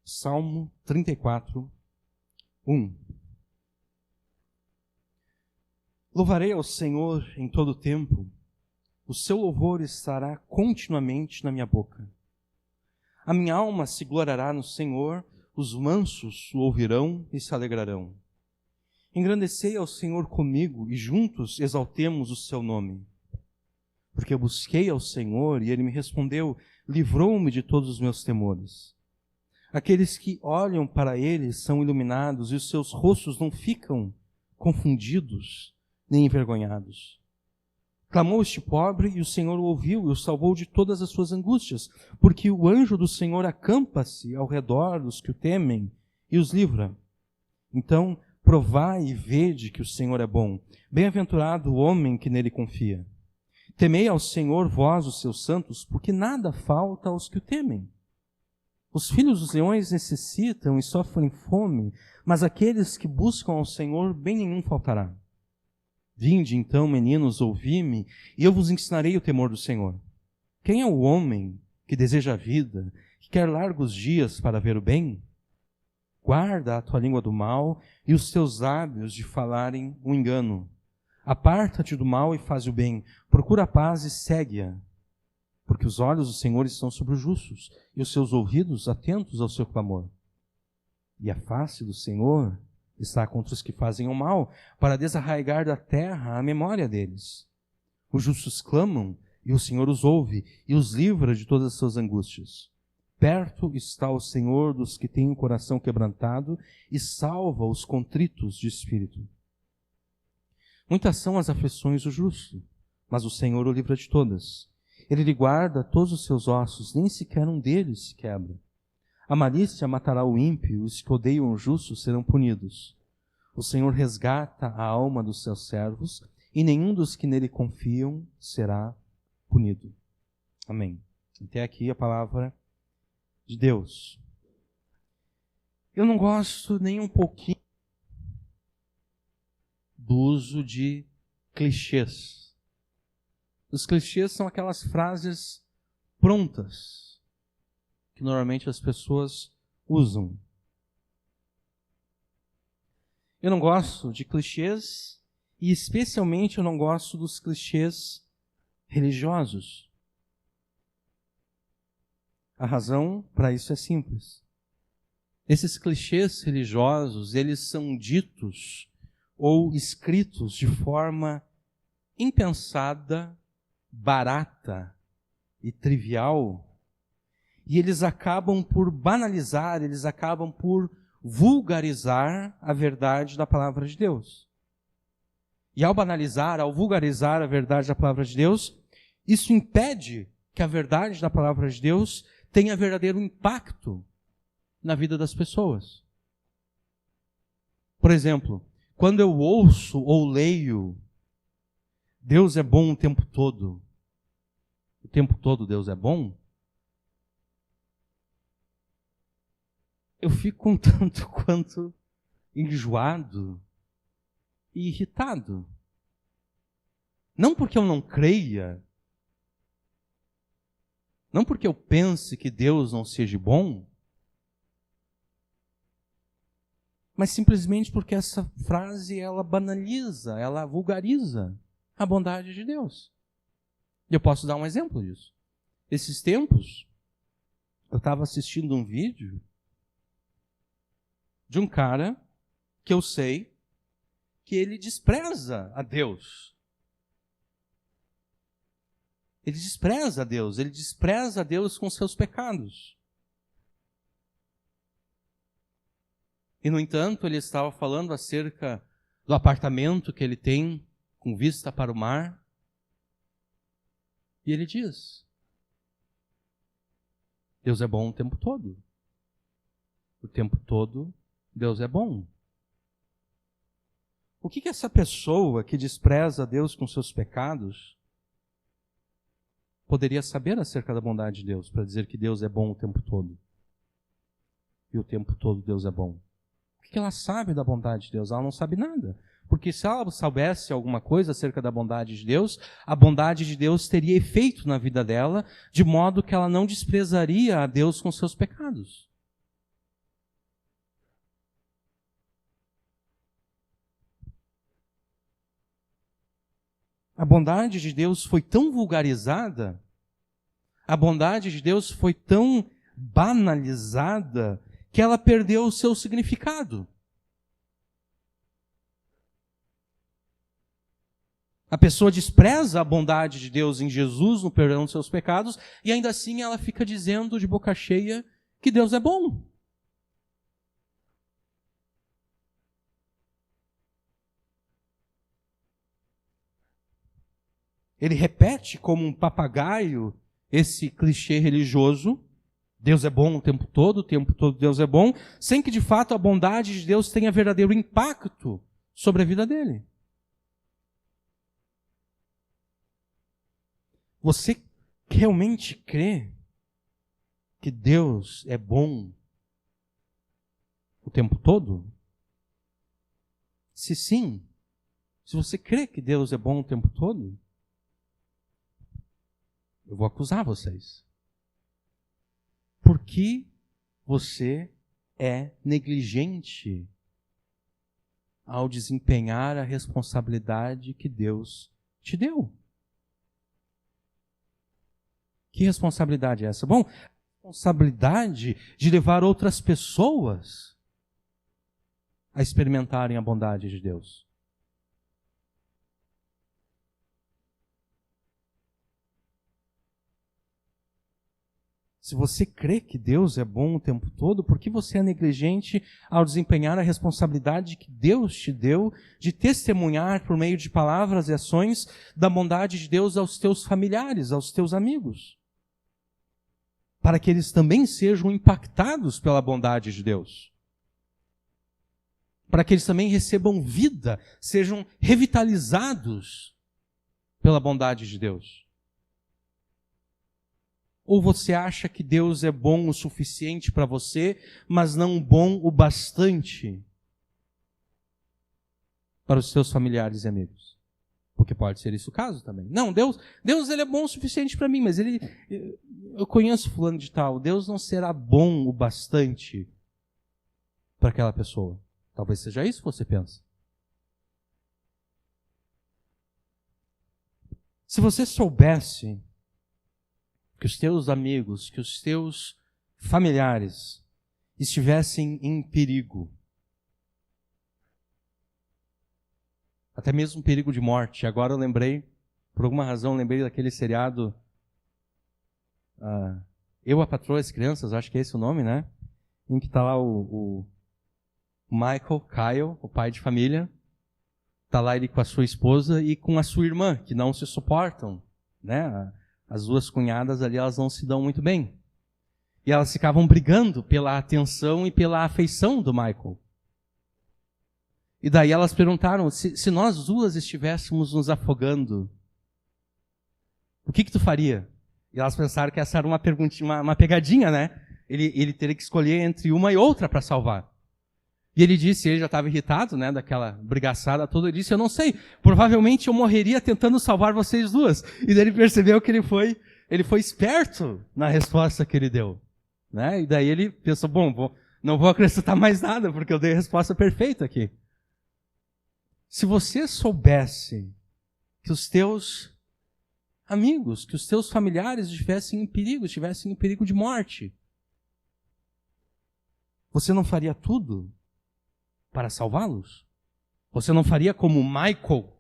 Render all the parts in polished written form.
Salmo 34, 1. Louvarei ao Senhor em todo o tempo, o seu louvor estará continuamente na minha boca. A minha alma se gloriará no Senhor, os mansos o ouvirão e se alegrarão. Engrandecei ao Senhor comigo e juntos exaltemos o seu nome. Porque eu busquei ao Senhor e ele me respondeu, livrou-me de todos os meus temores. Aqueles que olham para ele são iluminados e os seus rostos não ficam confundidos nem envergonhados. Clamou este pobre e o Senhor o ouviu e o salvou de todas as suas angústias, porque o anjo do Senhor acampa-se ao redor dos que o temem e os livra. Então, provai e vede que o Senhor é bom. Bem-aventurado o homem que nele confia. Temei ao Senhor, vós, os seus santos, porque nada falta aos que o temem. Os filhos dos leões necessitam e sofrem fome, mas aqueles que buscam ao Senhor, bem nenhum faltará. Vinde, então, meninos, ouvi-me, e eu vos ensinarei o temor do Senhor. Quem é o homem que deseja a vida, que quer largos dias para ver o bem? Guarda a tua língua do mal e os teus lábios de falarem o engano. Aparta-te do mal e faz o bem. Procura a paz e segue-a. Porque os olhos do Senhor estão sobre os justos e os seus ouvidos atentos ao seu clamor. E a face do Senhor está contra os que fazem o mal, para desarraigar da terra a memória deles. Os justos clamam e o Senhor os ouve e os livra de todas as suas angústias. Perto está o Senhor dos que têm o coração quebrantado e salva os contritos de espírito. Muitas são as aflições do justo, mas o Senhor o livra de todas. Ele lhe guarda todos os seus ossos, nem sequer um deles se quebra. A malícia matará o ímpio, os que odeiam o justo serão punidos. O Senhor resgata a alma dos seus servos, e nenhum dos que nele confiam será punido. Amém. Até aqui a palavra de Deus. Eu não gosto nem um pouquinho do uso de clichês. Os clichês são aquelas frases prontas que normalmente as pessoas usam. Eu não gosto de clichês e especialmente eu não gosto dos clichês religiosos. A razão para isso é simples. Esses clichês religiosos, eles são ditos ou escritos de forma impensada, barata e trivial, e eles acabam por banalizar, eles acabam por vulgarizar a verdade da palavra de Deus. E ao banalizar, ao vulgarizar a verdade da palavra de Deus, isso impede que a verdade da palavra de Deus tenha verdadeiro impacto na vida das pessoas. Por exemplo, quando eu ouço ou leio Deus é bom o tempo todo Deus é bom, eu fico um tanto quanto enjoado e irritado. Não porque eu não creia, não porque eu pense que Deus não seja bom, mas simplesmente porque essa frase ela banaliza, ela vulgariza a bondade de Deus. E eu posso dar um exemplo disso. Esses tempos, eu estava assistindo um vídeo de um cara que eu sei que ele despreza a Deus. Ele despreza a Deus com seus pecados. E, no entanto, ele estava falando acerca do apartamento que ele tem com vista para o mar. E ele diz, Deus é bom o tempo todo. O tempo todo, Deus é bom. O que essa pessoa que despreza a Deus com seus pecados poderia saber acerca da bondade de Deus para dizer que Deus é bom o tempo todo? E o tempo todo Deus é bom. O que ela sabe da bondade de Deus? Ela não sabe nada. Porque se ela soubesse alguma coisa acerca da bondade de Deus, a bondade de Deus teria efeito na vida dela, de modo que ela não desprezaria a Deus com seus pecados. A bondade de Deus foi tão vulgarizada, a bondade de Deus foi tão banalizada, que ela perdeu o seu significado. A pessoa despreza a bondade de Deus em Jesus, no perdão dos seus pecados, e ainda assim ela fica dizendo de boca cheia que Deus é bom. Ele repete como um papagaio esse clichê religioso: Deus é bom o tempo todo Deus é bom, sem que de fato a bondade de Deus tenha verdadeiro impacto sobre a vida dele. Você realmente crê que Deus é bom o tempo todo? Se sim, se você crê que Deus é bom o tempo todo, eu vou acusar vocês. Porque você é negligente ao desempenhar a responsabilidade que Deus te deu. Que responsabilidade é essa? Bom, a responsabilidade de levar outras pessoas a experimentarem a bondade de Deus. Se você crê que Deus é bom o tempo todo, por que você é negligente ao desempenhar a responsabilidade que Deus te deu de testemunhar por meio de palavras e ações da bondade de Deus aos teus familiares, aos teus amigos? Para que eles também sejam impactados pela bondade de Deus. Para que eles também recebam vida, sejam revitalizados pela bondade de Deus. Ou você acha que Deus é bom o suficiente para você, mas não bom o bastante para os seus familiares e amigos? Porque pode ser isso o caso também. Não, Deus ele é bom o suficiente para mim, mas eu conheço fulano de tal. Deus não será bom o bastante para aquela pessoa. Talvez seja isso que você pensa. Se você soubesse que os teus amigos, que os teus familiares estivessem em perigo, até mesmo perigo de morte. Agora eu lembrei, por alguma razão, lembrei daquele seriado Eu, a Patroa e as Crianças, acho que é esse o nome, né? Em que está lá o Michael, Kyle, o pai de família, está lá ele com a sua esposa e com a sua irmã, que não se suportam, né? As duas cunhadas ali, elas não se dão muito bem. E elas ficavam brigando pela atenção e pela afeição do Michael. E daí elas perguntaram, se nós duas estivéssemos nos afogando, o que tu faria? E elas pensaram que essa era uma perguntinha, uma pegadinha, né? Ele teria que escolher entre uma e outra para salvar. E ele disse, ele já estava irritado, né, daquela brigaçada toda, ele disse, eu não sei, provavelmente eu morreria tentando salvar vocês duas. E daí ele percebeu que ele foi esperto na resposta que ele deu. Né? E daí ele pensou, bom, não vou acrescentar mais nada, porque eu dei a resposta perfeita aqui. Se você soubesse que os teus amigos, que os teus familiares estivessem em perigo de morte, você não faria tudo para salvá-los? Você não faria como Michael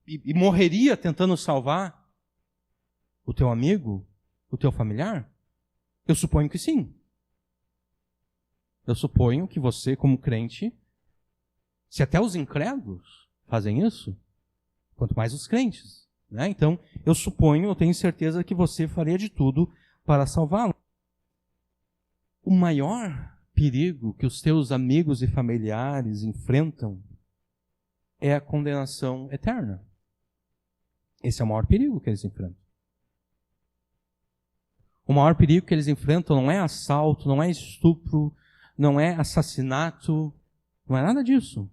e morreria tentando salvar o teu amigo, o teu familiar? Eu suponho que sim. Eu suponho que você, como crente, se até os incrédulos fazem isso, quanto mais os crentes, né? Então, eu tenho certeza que você faria de tudo para salvá-lo. O maior perigo que os teus amigos e familiares enfrentam é a condenação eterna. Esse é o maior perigo que eles enfrentam. O maior perigo que eles enfrentam não é assalto, não é estupro, não é assassinato, não é nada disso.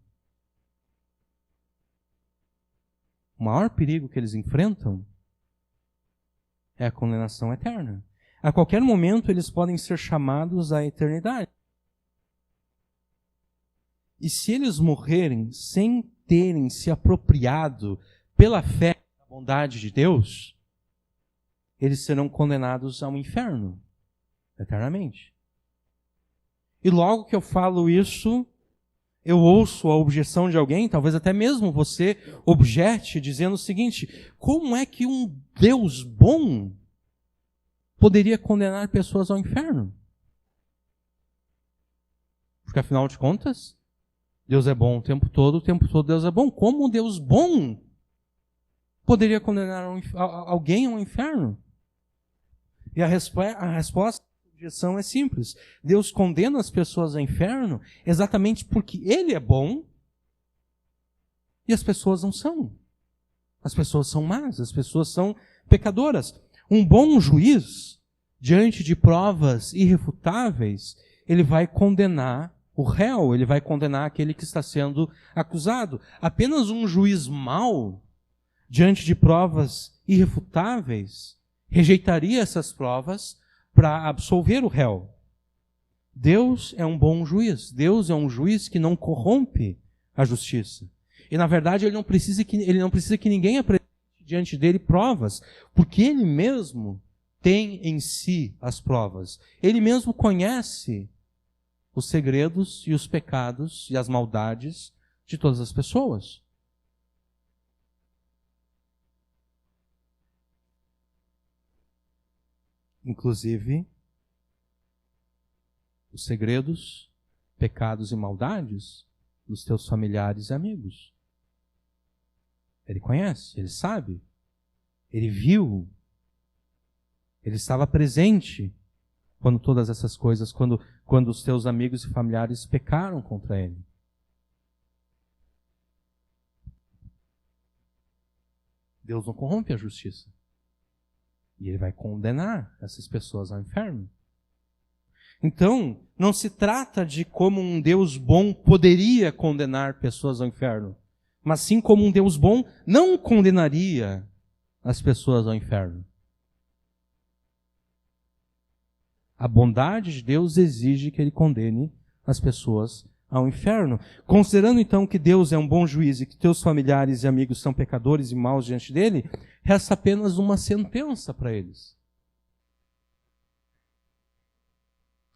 O maior perigo que eles enfrentam é a condenação eterna. A qualquer momento eles podem ser chamados à eternidade. E se eles morrerem sem terem se apropriado pela fé da bondade de Deus, eles serão condenados ao inferno eternamente. E logo que eu falo isso, eu ouço a objeção de alguém, talvez até mesmo você objete, dizendo o seguinte: como é que um Deus bom poderia condenar pessoas ao inferno? Porque afinal de contas, Deus é bom o tempo todo Deus é bom. Como um Deus bom poderia condenar alguém ao inferno? E a resposta à objeção é simples. Deus condena as pessoas ao inferno exatamente porque Ele é bom e as pessoas não são. As pessoas são más, as pessoas são pecadoras. Um bom juiz, diante de provas irrefutáveis, ele vai condenar o réu, ele vai condenar aquele que está sendo acusado. Apenas um juiz mau, diante de provas irrefutáveis, rejeitaria essas provas para absolver o réu. Deus é um bom juiz. Deus é um juiz que não corrompe a justiça. E, na verdade, ele não precisa que ninguém apresente diante dele provas, porque ele mesmo tem em si as provas. Ele mesmo conhece os segredos e os pecados e as maldades de todas as pessoas. Inclusive, os segredos, pecados e maldades dos teus familiares e amigos. Ele conhece, ele sabe, ele viu, ele estava presente quando todas essas coisas, quando os teus amigos e familiares pecaram contra ele. Deus não corrompe a justiça. E ele vai condenar essas pessoas ao inferno. Então, não se trata de como um Deus bom poderia condenar pessoas ao inferno, mas sim como um Deus bom não condenaria as pessoas ao inferno. A bondade de Deus exige que ele condene as pessoas ao inferno. Considerando então que Deus é um bom juiz e que teus familiares e amigos são pecadores e maus diante dele, resta apenas uma sentença para eles.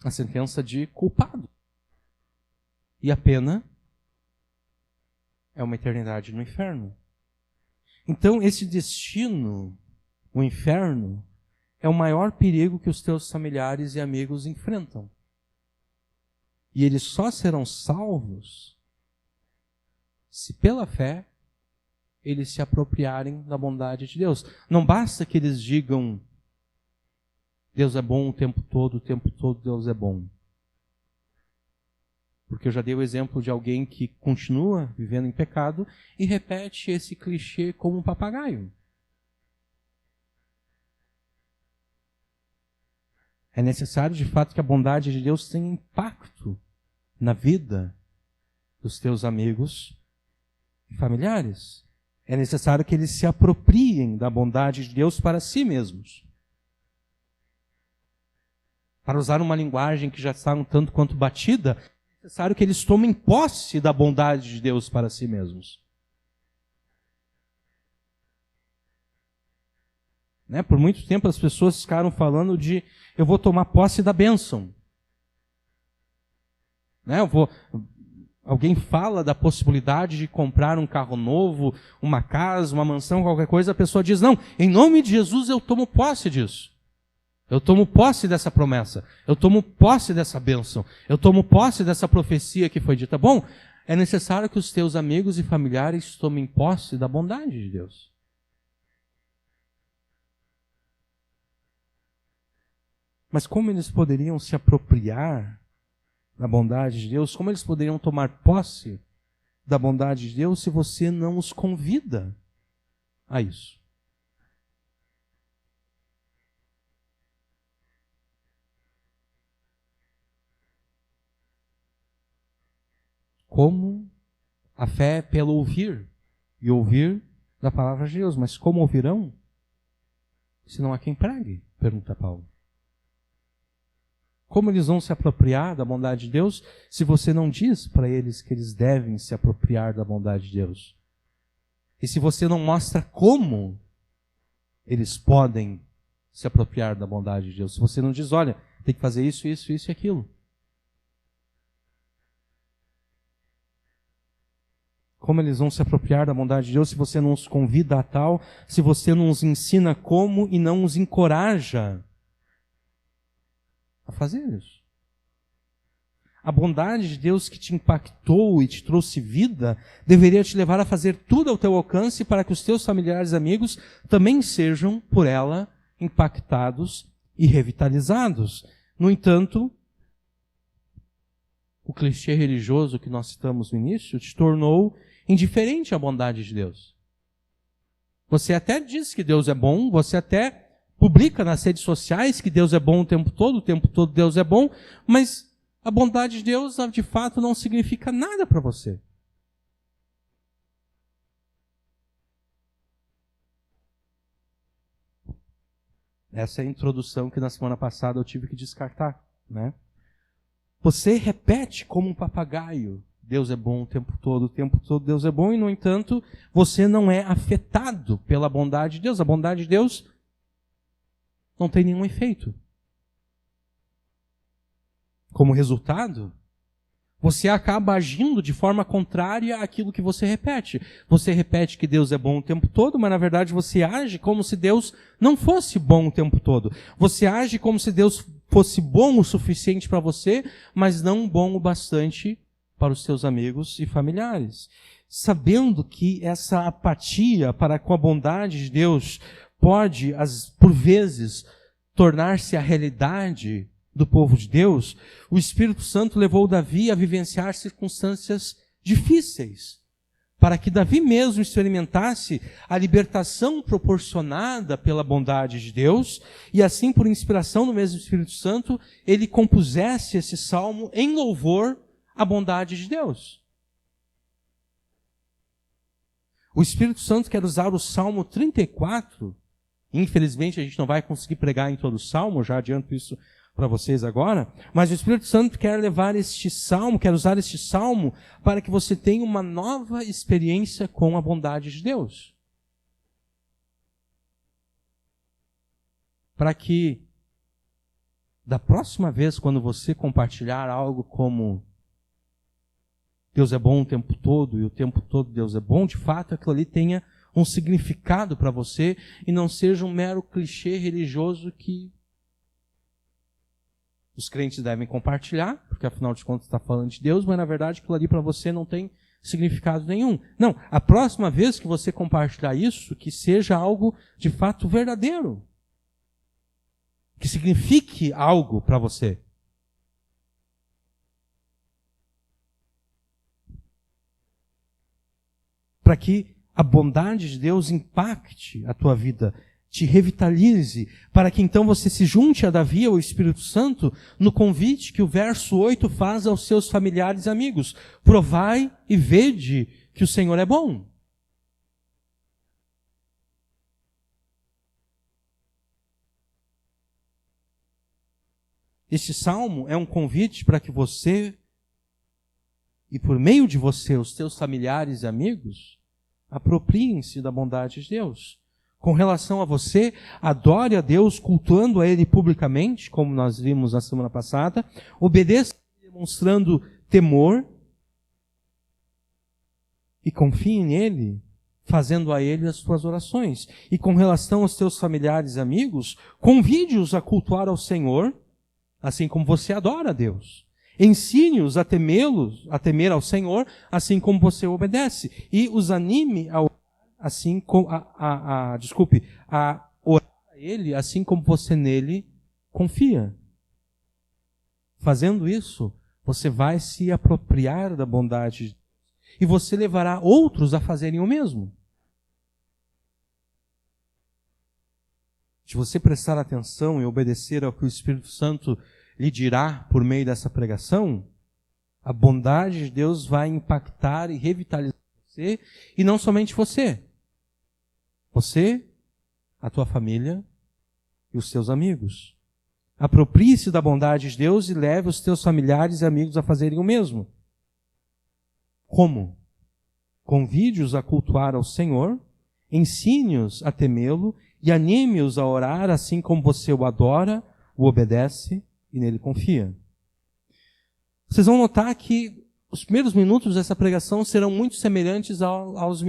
A sentença de culpado. E a pena é uma eternidade no inferno. Então, esse destino, o inferno, é o maior perigo que os teus familiares e amigos enfrentam. E eles só serão salvos se pela fé eles se apropriarem da bondade de Deus. Não basta que eles digam: Deus é bom o tempo todo Deus é bom. Porque eu já dei o exemplo de alguém que continua vivendo em pecado e repete esse clichê como um papagaio. É necessário, de fato, que a bondade de Deus tenha impacto na vida dos teus amigos e familiares. É necessário que eles se apropriem da bondade de Deus para si mesmos. Para usar uma linguagem que já está um tanto quanto batida, é necessário que eles tomem posse da bondade de Deus para si mesmos. Por muito tempo as pessoas ficaram falando de: eu vou tomar posse da bênção. Alguém fala da possibilidade de comprar um carro novo, uma casa, uma mansão, qualquer coisa, a pessoa diz: não, em nome de Jesus eu tomo posse disso. Eu tomo posse dessa promessa. Eu tomo posse dessa bênção. Eu tomo posse dessa profecia que foi dita. Bom, é necessário que os teus amigos e familiares tomem posse da bondade de Deus. Mas como eles poderiam se apropriar da bondade de Deus? Como eles poderiam tomar posse da bondade de Deus se você não os convida a isso? Como a fé é pelo ouvir, e ouvir da palavra de Deus. Mas como ouvirão, se não há quem pregue? Pergunta Paulo. Como eles vão se apropriar da bondade de Deus se você não diz para eles que eles devem se apropriar da bondade de Deus? E se você não mostra como eles podem se apropriar da bondade de Deus. Se você não diz, olha, tem que fazer isso, isso, isso e aquilo. Como eles vão se apropriar da bondade de Deus se você não os convida a tal, se você não os ensina como e não os encoraja a fazer isso? A bondade de Deus que te impactou e te trouxe vida deveria te levar a fazer tudo ao teu alcance para que os teus familiares e amigos também sejam, por ela, impactados e revitalizados. No entanto, o clichê religioso que nós citamos no início te tornou indiferente à bondade de Deus. Você até diz que Deus é bom, você até publica nas redes sociais que Deus é bom o tempo todo Deus é bom, mas a bondade de Deus, de fato, não significa nada para você. Essa é a introdução que na semana passada eu tive que descartar, né? Você repete como um papagaio, Deus é bom o tempo todo Deus é bom, e no entanto, você não é afetado pela bondade de Deus. A bondade de Deus não tem nenhum efeito. Como resultado, você acaba agindo de forma contrária àquilo que você repete. Você repete que Deus é bom o tempo todo, mas na verdade você age como se Deus não fosse bom o tempo todo. Você age como se Deus fosse bom o suficiente para você, mas não bom o bastante para os seus amigos e familiares. Sabendo que essa apatia para com a bondade de Deus pode, por vezes, tornar-se a realidade do povo de Deus, o Espírito Santo levou Davi a vivenciar circunstâncias difíceis, para que Davi mesmo experimentasse a libertação proporcionada pela bondade de Deus, e assim, por inspiração do mesmo Espírito Santo, ele compusesse esse salmo em louvor à bondade de Deus. O Espírito Santo quer usar o Salmo 34, infelizmente a gente não vai conseguir pregar em todo o Salmo, já adianto isso para vocês agora, mas o Espírito Santo quer levar este salmo, quer usar este salmo para que você tenha uma nova experiência com a bondade de Deus. Para que da próxima vez, quando você compartilhar algo como Deus é bom o tempo todo e o tempo todo Deus é bom, de fato aquilo ali tenha um significado para você e não seja um mero clichê religioso que os crentes devem compartilhar, porque afinal de contas está falando de Deus, mas na verdade aquilo ali para você não tem significado nenhum. Não, a próxima vez que você compartilhar isso, que seja algo de fato verdadeiro. Que signifique algo para você. Para que a bondade de Deus impacte a tua vida, te revitalize, para que então você se junte a Davi, ao Espírito Santo, no convite que o verso 8 faz aos seus familiares e amigos. Provai e vede que o Senhor é bom. Este salmo é um convite para que você, e por meio de você, os teus familiares e amigos, apropriem-se da bondade de Deus. Com relação a você, adore a Deus, cultuando a Ele publicamente, como nós vimos na semana passada. Obedeça, demonstrando temor. E confie nele, fazendo a Ele as suas orações. E com relação aos teus familiares e amigos, convide-os a cultuar ao Senhor, assim como você adora a Deus. Ensine-os a temer ao Senhor, assim como você obedece. E os anime a assim como a orar a Ele, assim como você nele confia. Fazendo isso, você vai se apropriar da bondade de Deus e você levará outros a fazerem o mesmo. Se você prestar atenção e obedecer ao que o Espírito Santo lhe dirá por meio dessa pregação, a bondade de Deus vai impactar e revitalizar você, e não somente você. Você, a tua família e os teus amigos. Aproprie-se da bondade de Deus e leve os teus familiares e amigos a fazerem o mesmo. Como? Convide-os a cultuar ao Senhor, ensine-os a temê-lo e anime-os a orar, assim como você o adora, o obedece e nele confia. Vocês vão notar que os primeiros minutos dessa pregação serão muito semelhantes aos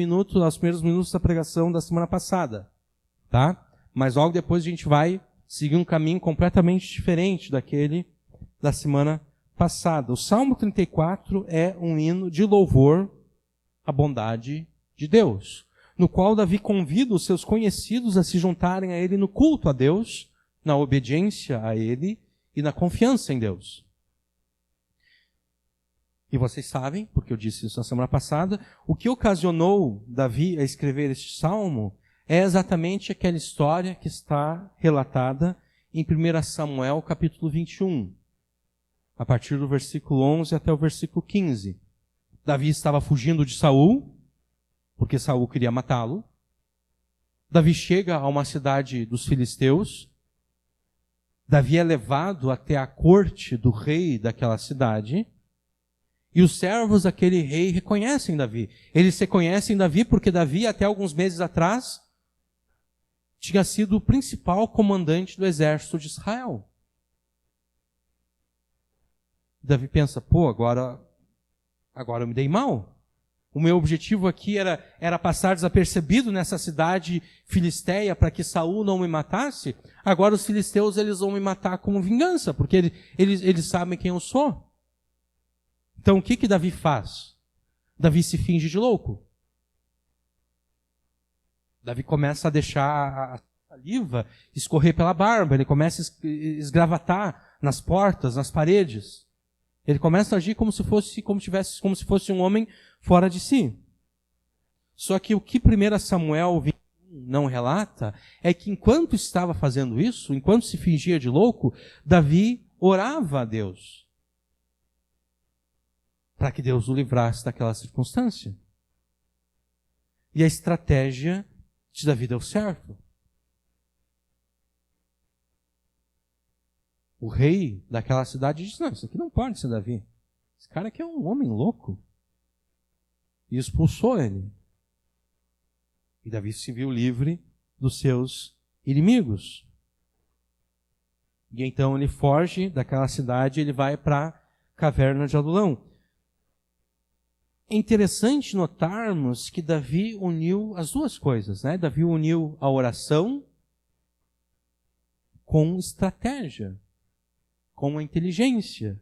primeiros minutos da pregação da semana passada, tá? Mas logo depois a gente vai seguir um caminho completamente diferente daquele da semana passada. O Salmo 34 é um hino de louvor à bondade de Deus, no qual Davi convida os seus conhecidos a se juntarem a ele no culto a Deus, na obediência a ele e na confiança em Deus. E vocês sabem, porque eu disse isso na semana passada, o que ocasionou Davi a escrever este salmo é exatamente aquela história que está relatada em 1 Samuel capítulo 21, a partir do versículo 11 até o versículo 15. Davi estava fugindo de Saul, porque Saul queria matá-lo. Davi chega a uma cidade dos filisteus. Davi é levado até a corte do rei daquela cidade. E os servos daquele rei reconhecem Davi. Eles reconhecem Davi porque Davi, até alguns meses atrás, tinha sido o principal comandante do exército de Israel. Davi pensa, agora eu me dei mal. O meu objetivo aqui era passar desapercebido nessa cidade filisteia para que Saul não me matasse. Agora os filisteus eles vão me matar como vingança, porque eles sabem quem eu sou. Então o que Davi faz? Davi se finge de louco. Davi começa a deixar a saliva escorrer pela barba, ele começa a esgravatar nas portas, nas paredes. Ele começa a agir como se fosse um homem fora de si. Só que o que 1 Samuel 21 não relata é que enquanto estava fazendo isso, enquanto se fingia de louco, Davi orava a Deus para que Deus o livrasse daquela circunstância. E a estratégia de Davi deu certo. O rei daquela cidade disse, não, isso aqui não pode ser Davi. Esse cara aqui é um homem louco. E expulsou ele. E Davi se viu livre dos seus inimigos. E então ele foge daquela cidade e ele vai para a caverna de Adulão. É interessante notarmos que Davi uniu as duas coisas, né? Davi uniu a oração com estratégia, com a inteligência.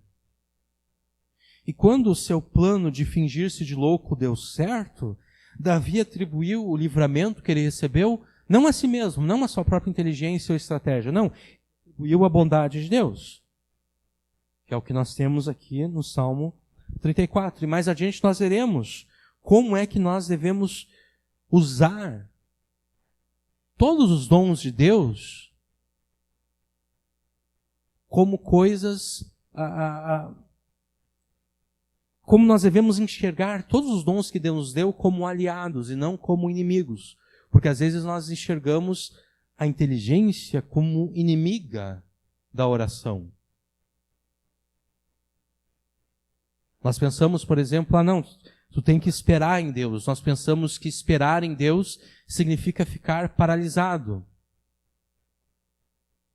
E quando o seu plano de fingir-se de louco deu certo, Davi atribuiu o livramento que ele recebeu não a si mesmo, não a sua própria inteligência ou estratégia, não. Atribuiu a bondade de Deus, que é o que nós temos aqui no Salmo 34. E mais adiante nós veremos como é que nós devemos usar todos os dons de Deus como coisas, como nós devemos enxergar todos os dons que Deus nos deu como aliados e não como inimigos. Porque às vezes nós enxergamos a inteligência como inimiga da oração. Nós pensamos, por exemplo, não, tu tem que esperar em Deus. Nós pensamos que esperar em Deus significa ficar paralisado.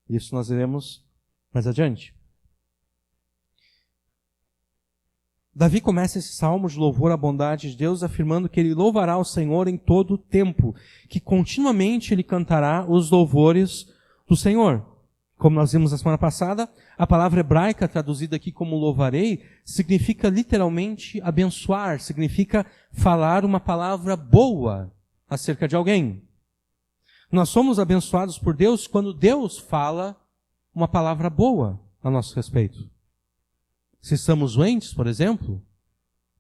Isso nós veremos mais adiante. Davi começa esse salmo de louvor à bondade de Deus, afirmando que ele louvará o Senhor em todo o tempo, que continuamente ele cantará os louvores do Senhor. Como nós vimos na semana passada, a palavra hebraica traduzida aqui como louvarei significa literalmente abençoar, significa falar uma palavra boa acerca de alguém. Nós somos abençoados por Deus quando Deus fala uma palavra boa a nosso respeito. Se estamos doentes, por exemplo,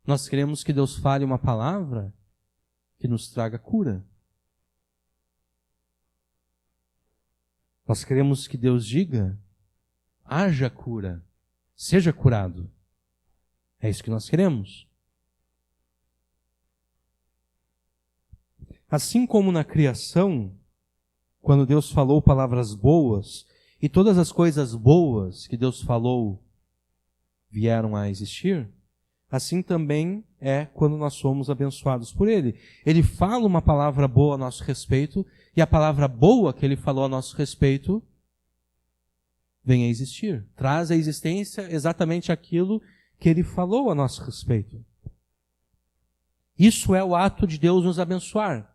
nós queremos que Deus fale uma palavra que nos traga cura. Nós queremos que Deus diga, haja cura, seja curado. É isso que nós queremos. Assim como na criação, quando Deus falou palavras boas, e todas as coisas boas que Deus falou vieram a existir, assim também é quando nós somos abençoados por Ele. Ele fala uma palavra boa a nosso respeito, e a palavra boa que Ele falou a nosso respeito vem a existir. Traz à existência exatamente aquilo que Ele falou a nosso respeito. Isso é o ato de Deus nos abençoar.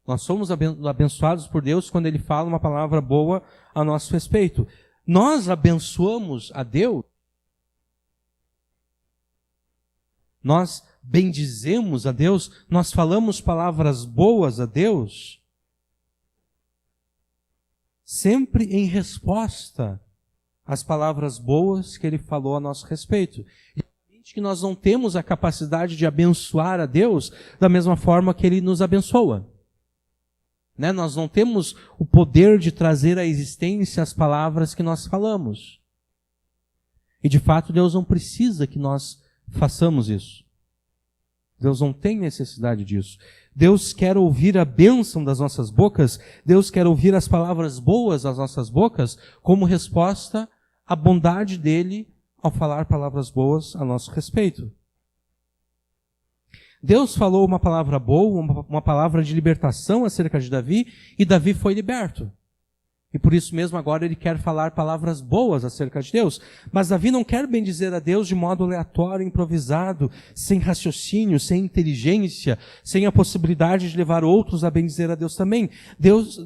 Nós somos abençoados por Deus quando Ele fala uma palavra boa a nosso respeito. Nós abençoamos a Deus. Nós bendizemos a Deus. Nós falamos palavras boas a Deus. Sempre em resposta às palavras boas que Ele falou a nosso respeito. Que nós não temos a capacidade de abençoar a Deus da mesma forma que Ele nos abençoa. Né? Nós não temos o poder de trazer à existência as palavras que nós falamos. E de fato Deus não precisa que nós façamos isso. Deus não tem necessidade disso. Deus quer ouvir a bênção das nossas bocas, Deus quer ouvir as palavras boas das nossas bocas como resposta à bondade dEle ao falar palavras boas a nosso respeito. Deus falou uma palavra boa, uma palavra de libertação acerca de Davi, e Davi foi liberto. E por isso mesmo agora ele quer falar palavras boas acerca de Deus. Mas Davi não quer bendizer a Deus de modo aleatório, improvisado, sem raciocínio, sem inteligência, sem a possibilidade de levar outros a bendizer a Deus também.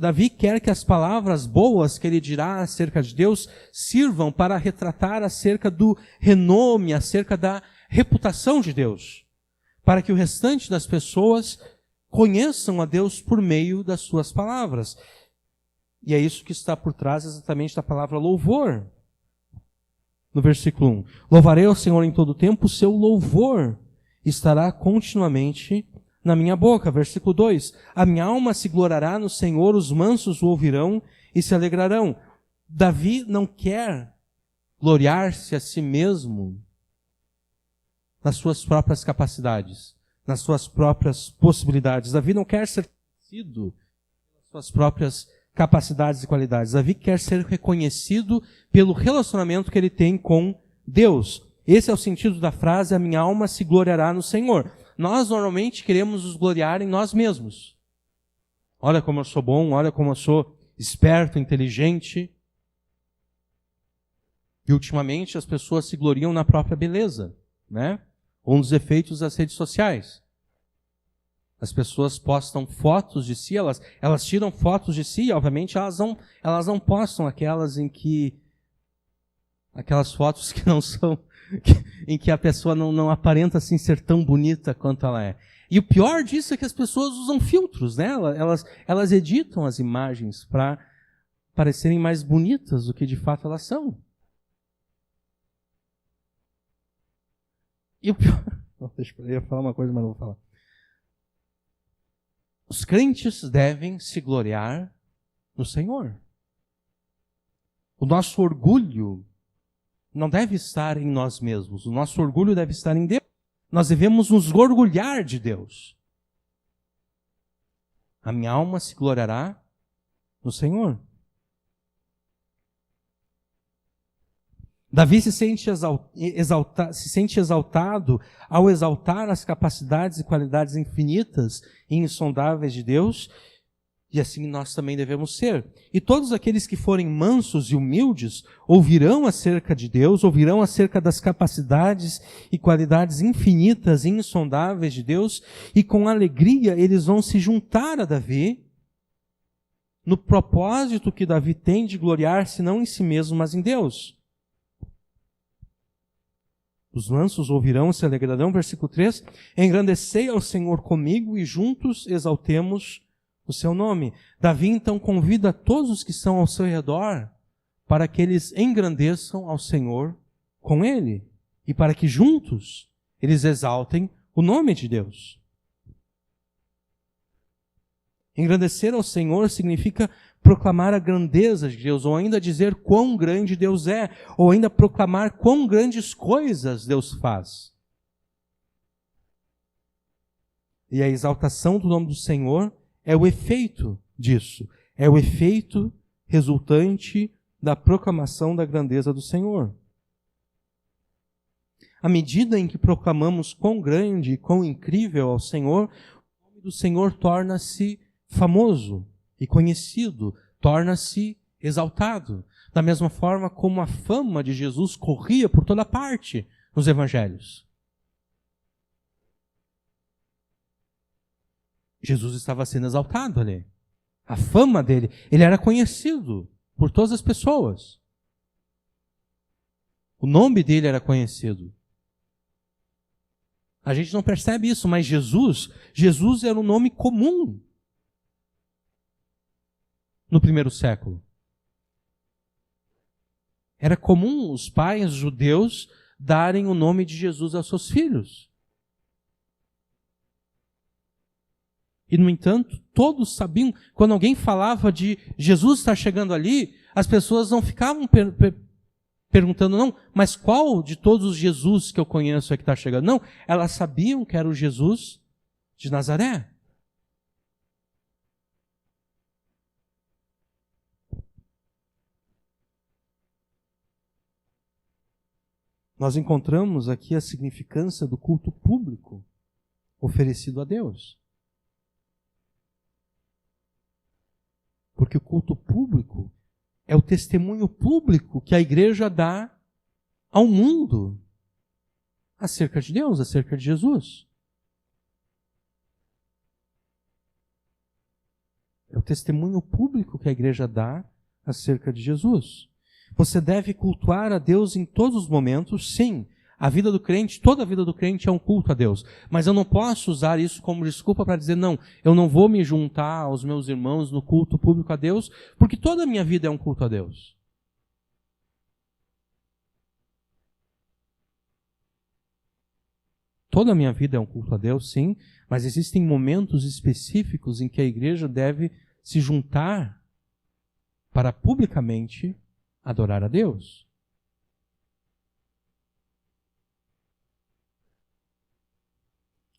Davi quer que as palavras boas que ele dirá acerca de Deus sirvam para retratar acerca do renome, acerca da reputação de Deus. Para que o restante das pessoas conheçam a Deus por meio das suas palavras. E é isso que está por trás exatamente da palavra louvor. No versículo 1. Louvarei ao Senhor em todo o tempo, o seu louvor estará continuamente na minha boca. Versículo 2. A minha alma se gloriará no Senhor, os mansos o ouvirão e se alegrarão. Davi não quer gloriar-se a si mesmo nas suas próprias capacidades, nas suas próprias possibilidades. Davi não quer ser reconhecido pelas suas próprias capacidades e qualidades. Davi quer ser reconhecido pelo relacionamento que ele tem com Deus. Esse é o sentido da frase, a minha alma se gloriará no Senhor. Nós normalmente queremos nos gloriar em nós mesmos. Olha como eu sou bom, olha como eu sou esperto, inteligente. E ultimamente as pessoas se gloriam na própria beleza, né? Um dos efeitos das redes sociais. As pessoas postam fotos de si, elas tiram fotos de si, obviamente elas não postam aquelas fotos que não são, em que a pessoa não aparenta assim ser tão bonita quanto ela é. E o pior disso é que as pessoas usam filtros, né? Elas editam as imagens para parecerem mais bonitas do que de fato elas são. E o pior... Eu ia falar uma coisa, mas não vou falar. Os crentes devem se gloriar no Senhor. O nosso orgulho não deve estar em nós mesmos. O nosso orgulho deve estar em Deus. Nós devemos nos orgulhar de Deus. A minha alma se gloriará no Senhor. Davi se sente exaltado ao exaltar as capacidades e qualidades infinitas e insondáveis de Deus, e assim nós também devemos ser. E todos aqueles que forem mansos e humildes ouvirão acerca de Deus, ouvirão acerca das capacidades e qualidades infinitas e insondáveis de Deus, e com alegria eles vão se juntar a Davi no propósito que Davi tem de gloriar-se não em si mesmo, mas em Deus. Os mansos ouvirão e se alegrarão, versículo 3, engrandecei ao Senhor comigo e juntos exaltemos o seu nome. Davi então convida todos os que estão ao seu redor para que eles engrandeçam ao Senhor com ele e para que juntos eles exaltem o nome de Deus. Engrandecer ao Senhor significa proclamar a grandeza de Deus, ou ainda dizer quão grande Deus é, ou ainda proclamar quão grandes coisas Deus faz. E a exaltação do nome do Senhor é o efeito disso, é o efeito resultante da proclamação da grandeza do Senhor. À medida em que proclamamos quão grande e quão incrível é o Senhor, o nome do Senhor torna-se famoso e conhecido, torna-se exaltado. Da mesma forma como a fama de Jesus corria por toda parte nos evangelhos. Jesus estava sendo exaltado ali. A fama dele, ele era conhecido por todas as pessoas. O nome dele era conhecido. A gente não percebe isso, mas Jesus era um nome comum no primeiro século. Era comum os pais judeus darem o nome de Jesus aos seus filhos. E, no entanto, todos sabiam, quando alguém falava de Jesus estar chegando ali, as pessoas não ficavam perguntando, não, mas qual de todos os Jesus que eu conheço é que está chegando? Não, elas sabiam que era o Jesus de Nazaré. Nós encontramos aqui a significância do culto público oferecido a Deus. Porque o culto público é o testemunho público que a igreja dá ao mundo acerca de Deus, acerca de Jesus. É o testemunho público que a igreja dá acerca de Jesus. Você deve cultuar a Deus em todos os momentos, sim. A vida do crente, toda a vida do crente é um culto a Deus. Mas eu não posso usar isso como desculpa para dizer, não, eu não vou me juntar aos meus irmãos no culto público a Deus, porque toda a minha vida é um culto a Deus. Toda a minha vida é um culto a Deus, sim, mas existem momentos específicos em que a igreja deve se juntar para publicamente adorar a Deus.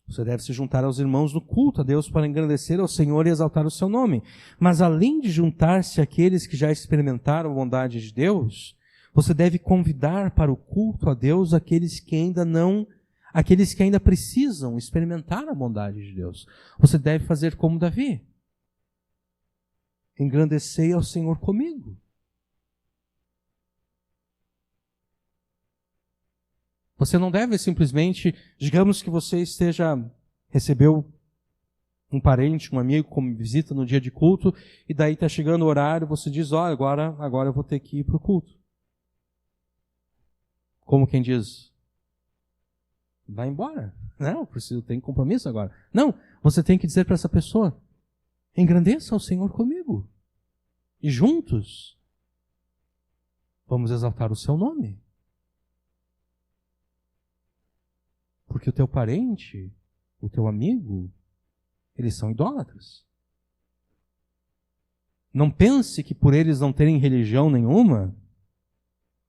Você deve se juntar aos irmãos no culto a Deus para engrandecer ao Senhor e exaltar o seu nome. Mas além de juntar-se àqueles que já experimentaram a bondade de Deus, você deve convidar para o culto a Deus aqueles que ainda precisam experimentar a bondade de Deus. Você deve fazer como Davi. Engrandecei ao Senhor comigo. Você não deve simplesmente, digamos que você recebeu um parente, um amigo como visita no dia de culto, e daí está chegando o horário, você diz, agora eu vou ter que ir para o culto. Como quem diz, vai embora. Não, tenho compromisso agora. Não, você tem que dizer para essa pessoa, engrandeça o Senhor comigo. E juntos, vamos exaltar o seu nome. Porque o teu parente, o teu amigo, eles são idólatras. Não pense que por eles não terem religião nenhuma,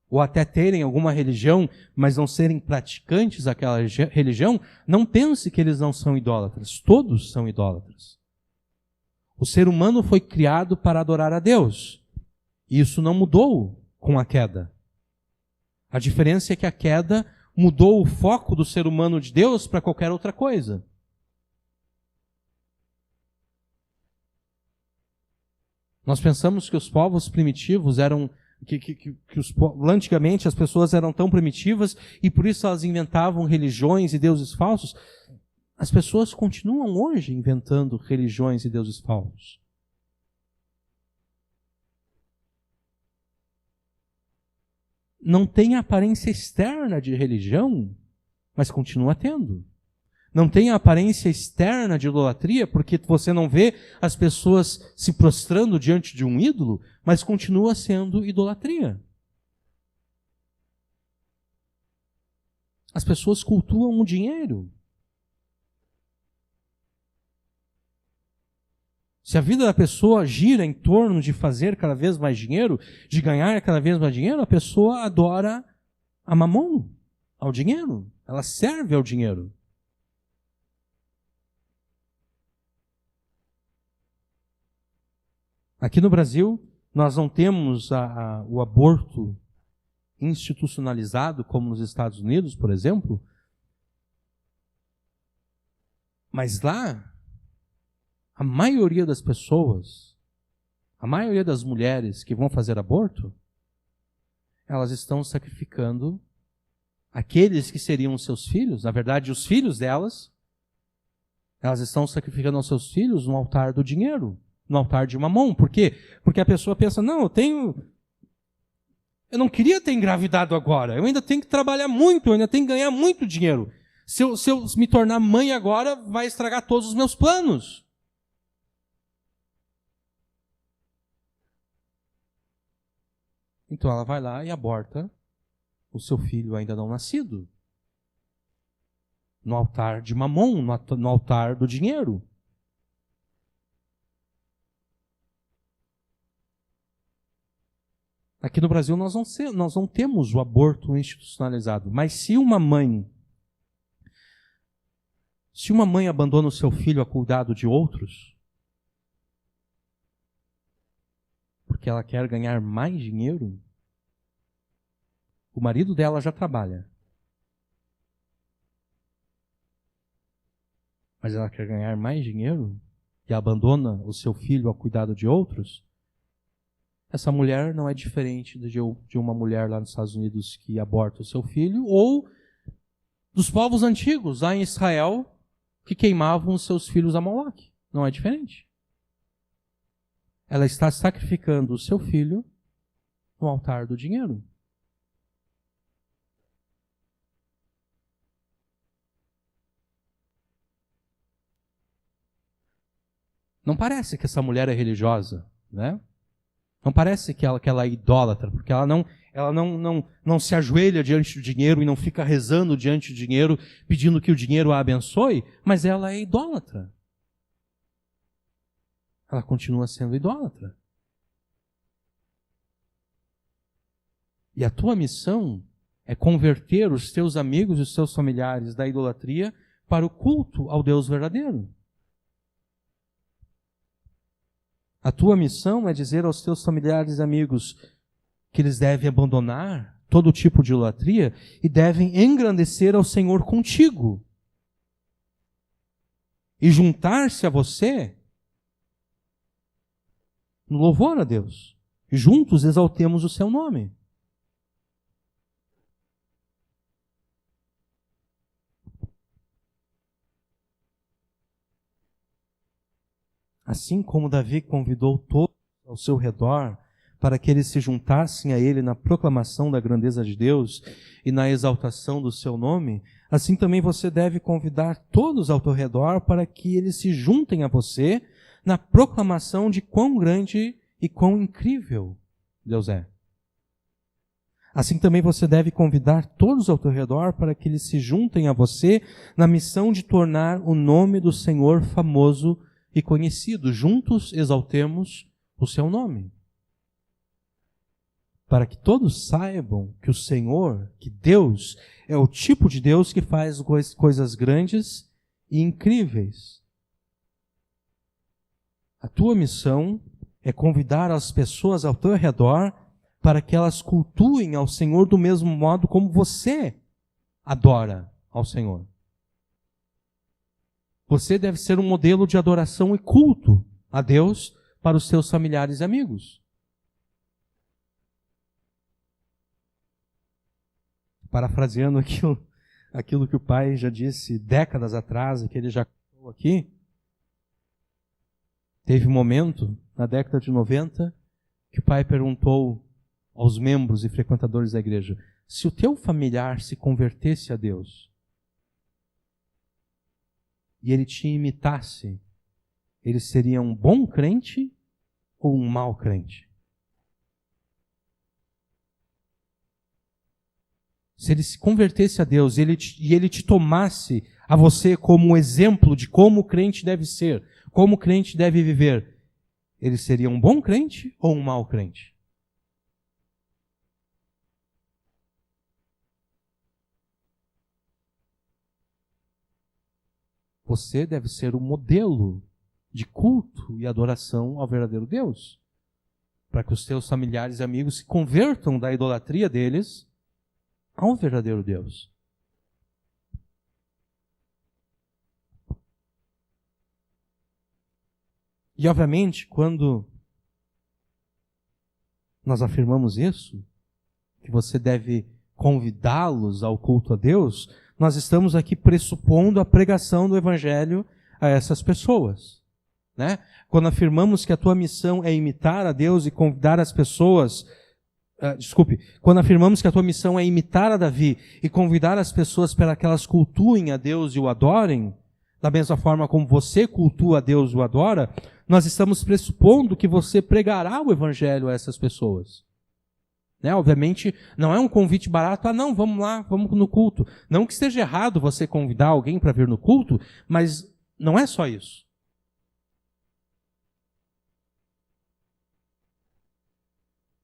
ou até terem alguma religião, mas não serem praticantes daquela religião, não pense que eles não são idólatras. Todos são idólatras. O ser humano foi criado para adorar a Deus. E isso não mudou com a queda. A diferença é que a queda mudou o foco do ser humano de Deus para qualquer outra coisa. Nós pensamos que os povos primitivos eram... antigamente as pessoas eram tão primitivas e por isso elas inventavam religiões e deuses falsos. As pessoas continuam hoje inventando religiões e deuses falsos. Não tem aparência externa de religião, mas continua tendo. Não tem a aparência externa de idolatria, porque você não vê as pessoas se prostrando diante de um ídolo, mas continua sendo idolatria. As pessoas cultuam o dinheiro. Se a vida da pessoa gira em torno de fazer cada vez mais dinheiro, de ganhar cada vez mais dinheiro, a pessoa adora a mamon, ao dinheiro. Ela serve ao dinheiro. Aqui no Brasil, nós não temos o aborto institucionalizado, como nos Estados Unidos, por exemplo. Mas lá, a maioria das pessoas, a maioria das mulheres que vão fazer aborto, elas estão sacrificando aqueles que seriam seus filhos, na verdade, os filhos delas, elas estão sacrificando aos seus filhos no altar do dinheiro, no altar de Mamon. Por quê? Porque a pessoa pensa, não, eu não queria ter engravidado agora, eu ainda tenho que trabalhar muito, eu ainda tenho que ganhar muito dinheiro. Se eu me tornar mãe agora, vai estragar todos os meus planos. Então ela vai lá e aborta o seu filho ainda não nascido. No altar de Mamon, no altar do dinheiro. Aqui no Brasil nós não temos o aborto institucionalizado, mas se uma mãe abandona o seu filho a cuidado de outros, porque ela quer ganhar mais dinheiro, o marido dela já trabalha, mas ela quer ganhar mais dinheiro e abandona o seu filho ao cuidado de outros, essa mulher não é diferente de uma mulher lá nos Estados Unidos que aborta o seu filho, ou dos povos antigos lá em Israel que queimavam os seus filhos a Moloque. Não é diferente. Ela está sacrificando o seu filho no altar do dinheiro. Não parece que essa mulher é religiosa, né? Não parece que ela é idólatra, porque ela não se ajoelha diante do dinheiro e não fica rezando diante do dinheiro, pedindo que o dinheiro a abençoe, mas ela é idólatra. Ela continua sendo idólatra. E a tua missão é converter os teus amigos e os teus familiares da idolatria para o culto ao Deus verdadeiro. A tua missão é dizer aos teus familiares e amigos que eles devem abandonar todo tipo de idolatria e devem engrandecer ao Senhor contigo. E juntar-se a você no louvor a Deus. E juntos exaltemos o seu nome. Assim como Davi convidou todos ao seu redor para que eles se juntassem a ele na proclamação da grandeza de Deus e na exaltação do seu nome, assim também você deve convidar todos ao teu redor para que eles se juntem a você na proclamação de quão grande e quão incrível Deus é. Assim também você deve convidar todos ao teu redor para que eles se juntem a você na missão de tornar o nome do Senhor famoso e conhecido. Juntos exaltemos o seu nome. Para que todos saibam que o Senhor, que Deus, é o tipo de Deus que faz coisas grandes e incríveis. A tua missão é convidar as pessoas ao teu redor para que elas cultuem ao Senhor do mesmo modo como você adora ao Senhor. Você deve ser um modelo de adoração e culto a Deus para os seus familiares e amigos. Parafraseando aquilo que o pai já disse décadas atrás, e que ele já contou aqui, teve um momento, na década de 90, que o pai perguntou aos membros e frequentadores da igreja: se o teu familiar se convertesse a Deus, e ele te imitasse, ele seria um bom crente ou um mau crente? Se ele se convertesse a Deus e ele te tomasse a você como um exemplo de como o crente deve ser, como o crente deve viver, ele seria um bom crente ou um mau crente? Você deve ser o modelo de culto e adoração ao verdadeiro Deus, para que os teus familiares e amigos se convertam da idolatria deles ao verdadeiro Deus. E, obviamente, quando nós afirmamos isso, que você deve convidá-los ao culto a Deus, nós estamos aqui pressupondo a pregação do Evangelho a essas pessoas, né? Quando afirmamos que a tua missão é imitar a Deus e convidar as pessoas... quando afirmamos que a tua missão é imitar a Davi e convidar as pessoas para que elas cultuem a Deus e o adorem, da mesma forma como você cultua a Deus e o adora, nós estamos pressupondo que você pregará o Evangelho a essas pessoas. Né? Obviamente, não é um convite barato, não, vamos lá, vamos no culto. Não que esteja errado você convidar alguém para vir no culto, mas não é só isso.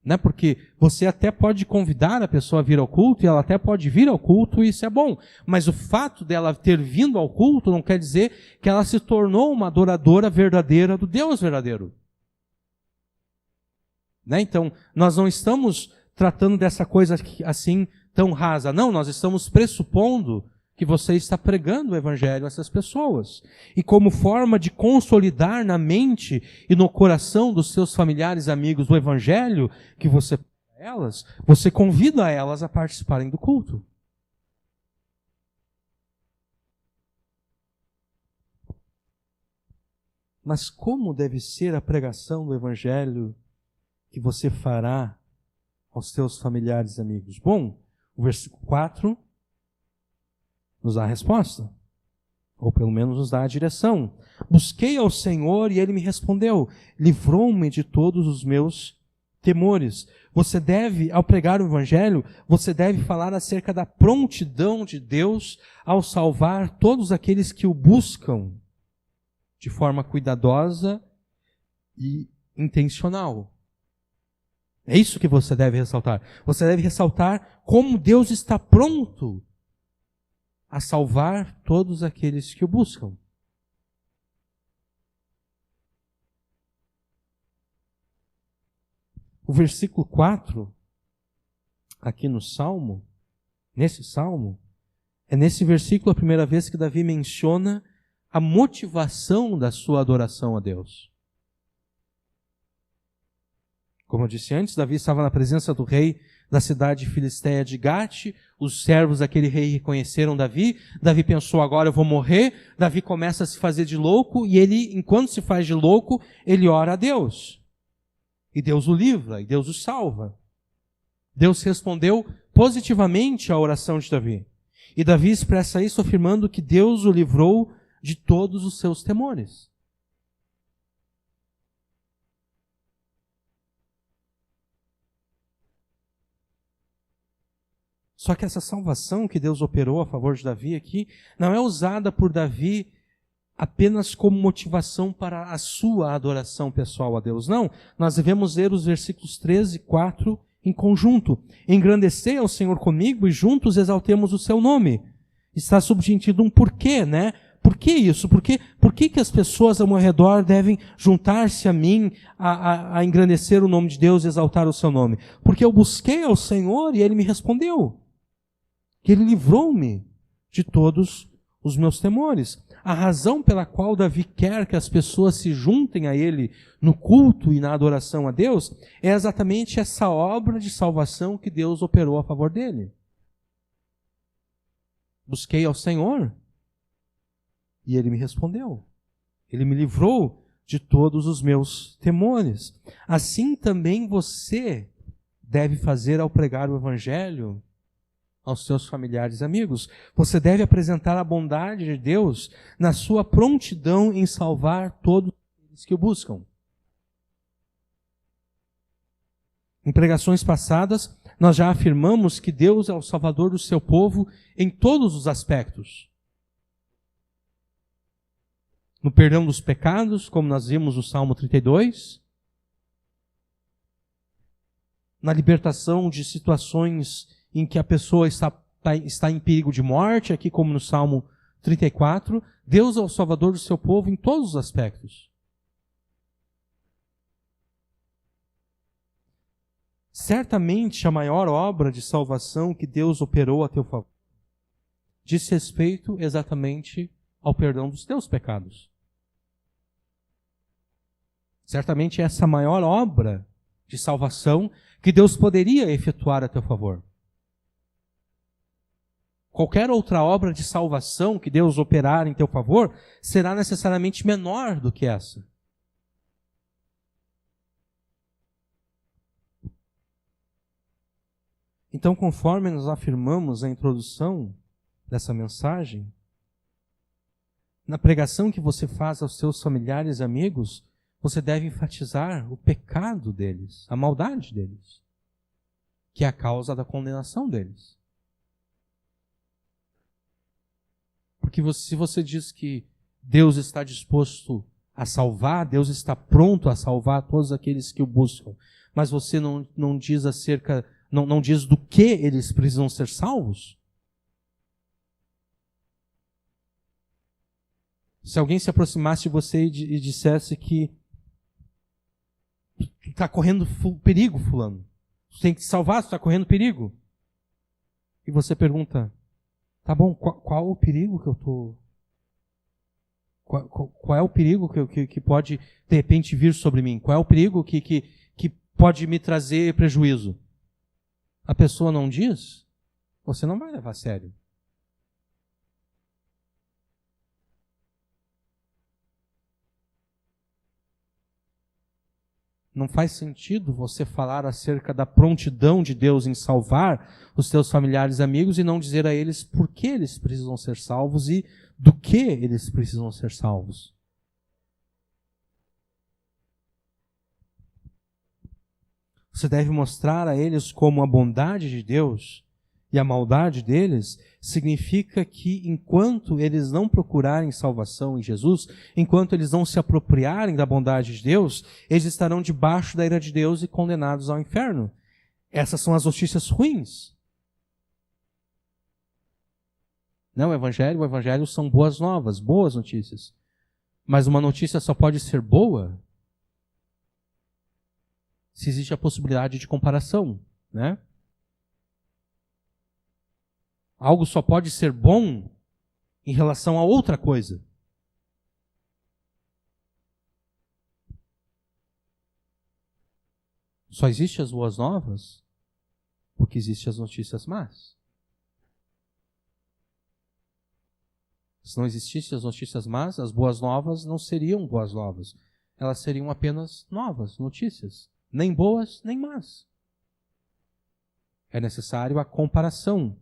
Né? Porque você até pode convidar a pessoa a vir ao culto, e ela até pode vir ao culto, e isso é bom. Mas o fato dela ter vindo ao culto não quer dizer que ela se tornou uma adoradora verdadeira do Deus verdadeiro. Né? Então, nós não estamos tratando dessa coisa assim tão rasa. Não, nós estamos pressupondo que você está pregando o Evangelho a essas pessoas. E como forma de consolidar na mente e no coração dos seus familiares e amigos o Evangelho que você prega a elas, você convida elas a participarem do culto. Mas como deve ser a pregação do Evangelho que você fará aos seus familiares e amigos? Bom, o versículo 4 nos dá a resposta, ou pelo menos nos dá a direção. Busquei ao Senhor e Ele me respondeu, livrou-me de todos os meus temores. Você deve, ao pregar o Evangelho, você deve falar acerca da prontidão de Deus ao salvar todos aqueles que o buscam de forma cuidadosa e intencional. É isso que você deve ressaltar. Você deve ressaltar como Deus está pronto a salvar todos aqueles que o buscam. O versículo 4, aqui no Salmo, é nesse versículo a primeira vez que Davi menciona a motivação da sua adoração a Deus. Como eu disse antes, Davi estava na presença do rei da cidade filisteia de Gate, os servos daquele rei reconheceram Davi, Davi pensou, agora eu vou morrer, Davi começa a se fazer de louco, e ele, enquanto se faz de louco, ele ora a Deus. E Deus o livra, e Deus o salva. Deus respondeu positivamente à oração de Davi. E Davi expressa isso afirmando que Deus o livrou de todos os seus temores. Só que essa salvação que Deus operou a favor de Davi aqui, não é usada por Davi apenas como motivação para a sua adoração pessoal a Deus. Não, nós devemos ler os versículos 13 e 4 em conjunto. Engrandecei ao Senhor comigo e juntos exaltemos o seu nome. Está subjuntido um porquê, né? Por que isso? Por que as pessoas ao meu redor devem juntar-se a mim a engrandecer o nome de Deus e exaltar o seu nome? Porque eu busquei ao Senhor e Ele me respondeu. Que Ele livrou-me de todos os meus temores. A razão pela qual Davi quer que as pessoas se juntem a Ele no culto e na adoração a Deus é exatamente essa obra de salvação que Deus operou a favor dele. Busquei ao Senhor e Ele me respondeu. Ele me livrou de todos os meus temores. Assim também você deve fazer ao pregar o Evangelho aos seus familiares e amigos. Você deve apresentar a bondade de Deus na sua prontidão em salvar todos aqueles que o buscam. Em pregações passadas, nós já afirmamos que Deus é o Salvador do seu povo em todos os aspectos. No perdão dos pecados, como nós vimos no Salmo 32, na libertação de situações em que a pessoa está em perigo de morte, aqui como no Salmo 34, Deus é o Salvador do seu povo em todos os aspectos. Certamente a maior obra de salvação que Deus operou a teu favor diz respeito exatamente ao perdão dos teus pecados. Certamente essa maior obra de salvação que Deus poderia efetuar a teu favor. Qualquer outra obra de salvação que Deus operar em teu favor será necessariamente menor do que essa. Então, conforme nós afirmamos na introdução dessa mensagem, na pregação que você faz aos seus familiares e amigos, você deve enfatizar o pecado deles, a maldade deles, que é a causa da condenação deles. Porque se você diz que Deus está disposto a salvar, Deus está pronto a salvar todos aqueles que o buscam, mas você não diz acerca, não diz do que eles precisam ser salvos. Se alguém se aproximasse de você e dissesse que está correndo perigo, fulano, você tem que te salvar, você está correndo perigo. E você pergunta, tá bom, qual o perigo que eu estou... Qual é o perigo que pode, de repente, vir sobre mim? Qual é o perigo que pode me trazer prejuízo? A pessoa não diz, você não vai levar a sério. Não faz sentido você falar acerca da prontidão de Deus em salvar os seus familiares e amigos e não dizer a eles por que eles precisam ser salvos e do que eles precisam ser salvos. Você deve mostrar a eles como a bondade de Deus e a maldade deles significa que enquanto eles não procurarem salvação em Jesus, enquanto eles não se apropriarem da bondade de Deus, eles estarão debaixo da ira de Deus e condenados ao inferno. Essas são as notícias ruins. Não, o Evangelho são boas novas, boas notícias. Mas uma notícia só pode ser boa se existe a possibilidade de comparação, né? Algo só pode ser bom em relação a outra coisa. Só existem as boas novas porque existem as notícias más. Se não existissem as notícias más, as boas novas não seriam boas novas. Elas seriam apenas novas notícias. Nem boas, nem más. É necessário a comparação.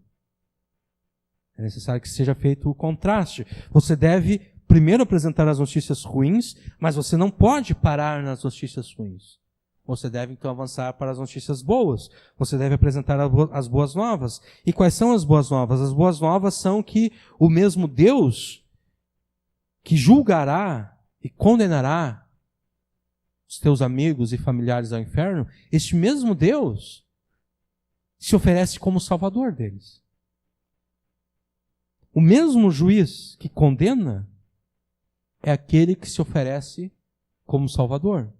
É necessário que seja feito o contraste. Você deve primeiro apresentar as notícias ruins, mas você não pode parar nas notícias ruins. Você deve então avançar para as notícias boas. Você deve apresentar as boas novas. E quais são as boas novas? As boas novas são que o mesmo Deus que julgará e condenará os teus amigos e familiares ao inferno, este mesmo Deus se oferece como salvador deles. O mesmo juiz que condena é aquele que se oferece como salvador.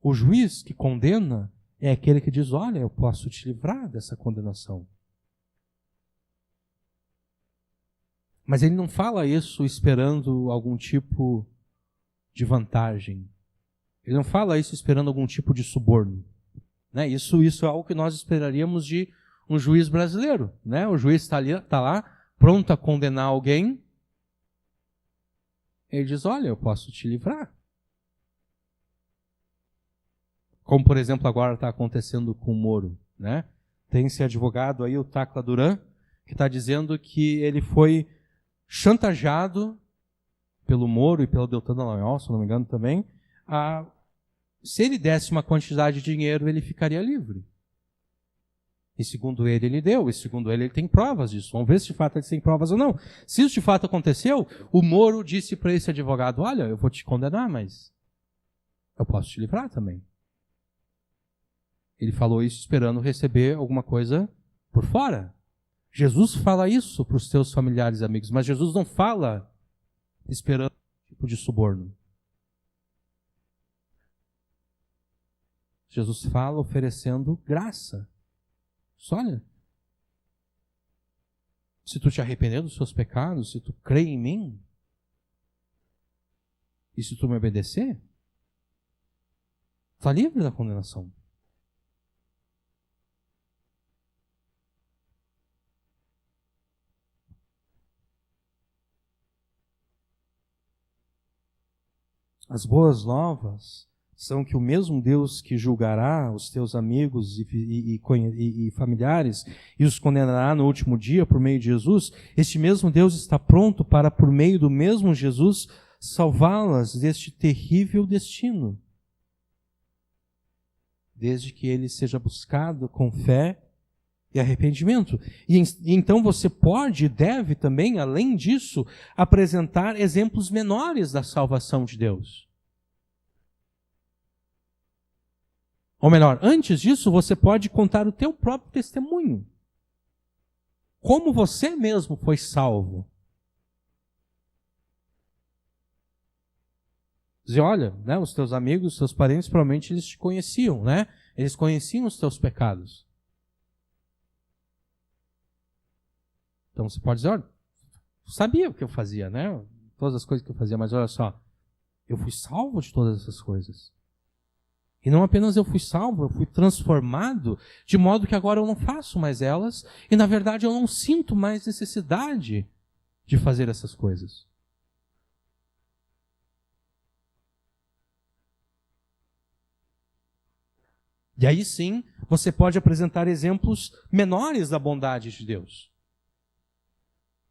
O juiz que condena é aquele que diz, olha, eu posso te livrar dessa condenação. Mas ele não fala isso esperando algum tipo de vantagem. Ele não fala isso esperando algum tipo de suborno. Né? Isso é algo que nós esperaríamos de um juiz brasileiro. Né? O juiz está lá, pronto a condenar alguém. Ele diz, olha, eu posso te livrar. Como, por exemplo, agora está acontecendo com o Moro. Né? Tem esse advogado aí, o Tacla Duran, que está dizendo que ele foi chantageado pelo Moro e pelo Deltan Dallagnol, se não me engano também, se ele desse uma quantidade de dinheiro, ele ficaria livre. E segundo ele deu, e segundo ele tem provas disso. Vamos ver se de fato ele tem provas ou não. Se isso de fato aconteceu, o Moro disse para esse advogado, olha, eu vou te condenar, mas eu posso te livrar também. Ele falou isso esperando receber alguma coisa por fora. Jesus fala isso para os seus familiares e amigos, mas Jesus não fala esperando um tipo de suborno. Jesus fala oferecendo graça. Olha, se tu te arrepender dos seus pecados, se tu crê em mim, e se tu me obedecer, está livre da condenação. As boas novas são que o mesmo Deus que julgará os teus amigos e familiares e os condenará no último dia por meio de Jesus, este mesmo Deus está pronto para, por meio do mesmo Jesus, salvá-las deste terrível destino, desde que ele seja buscado com fé e arrependimento. E então você pode e deve também, além disso, apresentar exemplos menores da salvação de Deus. Ou melhor, antes disso, você pode contar o teu próprio testemunho. Como você mesmo foi salvo. Dizer, olha, né, os teus amigos, os teus parentes, provavelmente eles te conheciam, né? Eles conheciam os teus pecados. Então você pode dizer, olha, sabia o que eu fazia, né? Todas as coisas que eu fazia, mas olha só, eu fui salvo de todas essas coisas. E não apenas eu fui salvo, eu fui transformado, de modo que agora eu não faço mais elas, e na verdade eu não sinto mais necessidade de fazer essas coisas. E aí sim, você pode apresentar exemplos menores da bondade de Deus.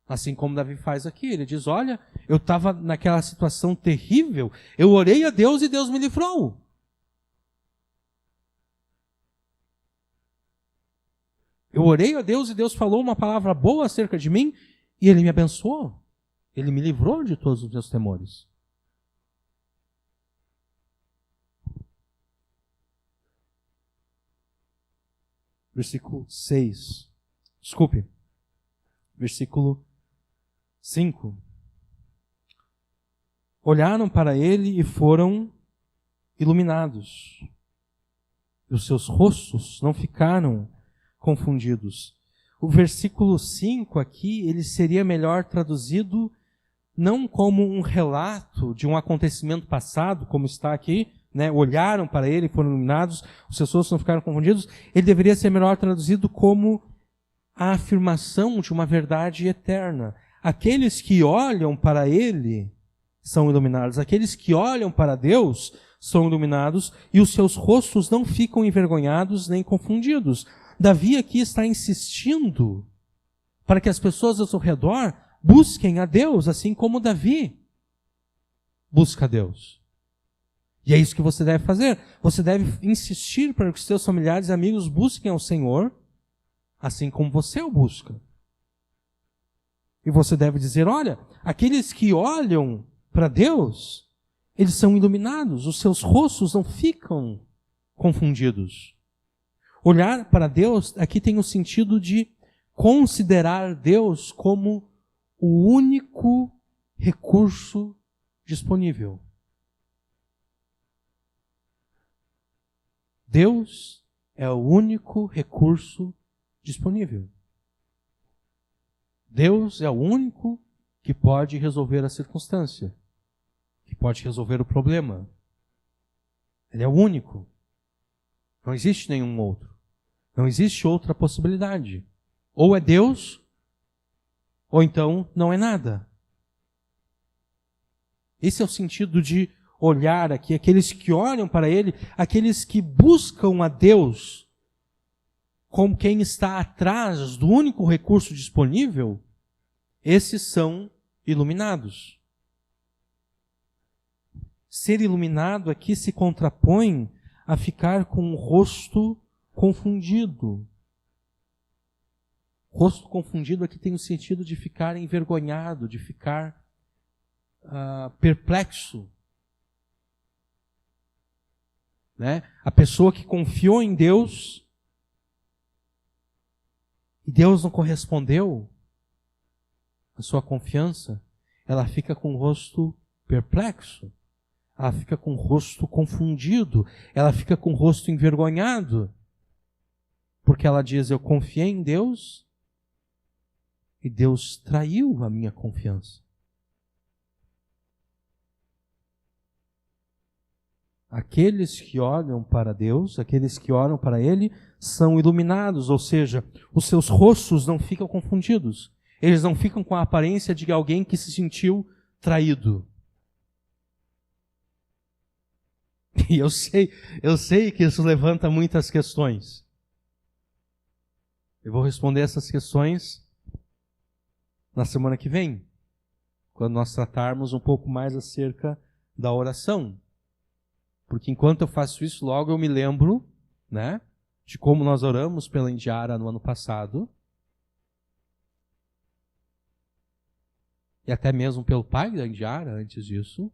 Assim como Davi faz aqui, ele diz, olha, eu estava naquela situação terrível, eu orei a Deus e Deus me livrou. Eu orei a Deus e Deus falou uma palavra boa acerca de mim e Ele me abençoou. Ele me livrou de todos os meus temores. Versículo 6. Desculpe. Versículo 5. Olharam para ele e foram iluminados. E os seus rostos não ficaram confundidos. O versículo 5 aqui, ele seria melhor traduzido não como um relato de um acontecimento passado, como está aqui, né? Olharam para ele e foram iluminados, os seus rostos não ficaram confundidos. Ele deveria ser melhor traduzido como a afirmação de uma verdade eterna. Aqueles que olham para ele são iluminados. Aqueles que olham para Deus são iluminados e os seus rostos não ficam envergonhados nem confundidos. Davi aqui está insistindo para que as pessoas ao seu redor busquem a Deus, assim como Davi busca a Deus. E é isso que você deve fazer. Você deve insistir para que os seus familiares e amigos busquem ao Senhor, assim como você o busca. E você deve dizer, olha, aqueles que olham para Deus, eles são iluminados, os seus rostos não ficam confundidos. Olhar para Deus aqui tem o sentido de considerar Deus como o único recurso disponível. Deus é o único recurso disponível. Deus é o único que pode resolver a circunstância, que pode resolver o problema. Ele é o único. Não existe nenhum outro. Não existe outra possibilidade. Ou é Deus, ou então não é nada. Esse é o sentido de olhar aqui, aqueles que olham para Ele, aqueles que buscam a Deus como quem está atrás do único recurso disponível, esses são iluminados. Ser iluminado aqui se contrapõe a ficar com o rosto confundido. Rosto confundido aqui tem o sentido de ficar envergonhado, de ficar perplexo. Né? A pessoa que confiou em Deus e Deus não correspondeu à sua confiança, ela fica com o rosto perplexo. ela fica com o rosto confundido, ela fica com o rosto envergonhado, porque ela diz: eu confiei em Deus e Deus traiu a minha confiança. Aqueles que olham para Deus, aqueles que oram para Ele, são iluminados, ou seja, os seus rostos não ficam confundidos. Eles não ficam com a aparência de alguém que se sentiu traído. E eu sei que isso levanta muitas questões. Eu vou responder essas questões na semana que vem, quando nós tratarmos um pouco mais acerca da oração. Porque enquanto eu faço isso, logo eu me lembro, né, de como nós oramos pela Indiara no ano passado. E até mesmo pelo pai da Indiara antes disso.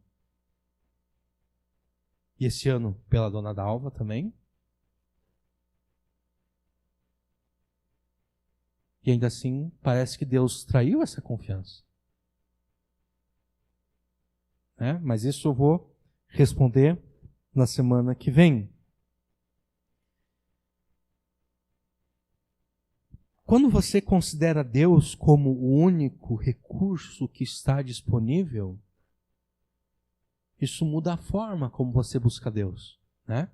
E esse ano pela dona Dalva também. E ainda assim, parece que Deus traiu essa confiança. Mas isso eu vou responder na semana que vem. Quando você considera Deus como o único recurso que está disponível, isso muda a forma como você busca Deus, né?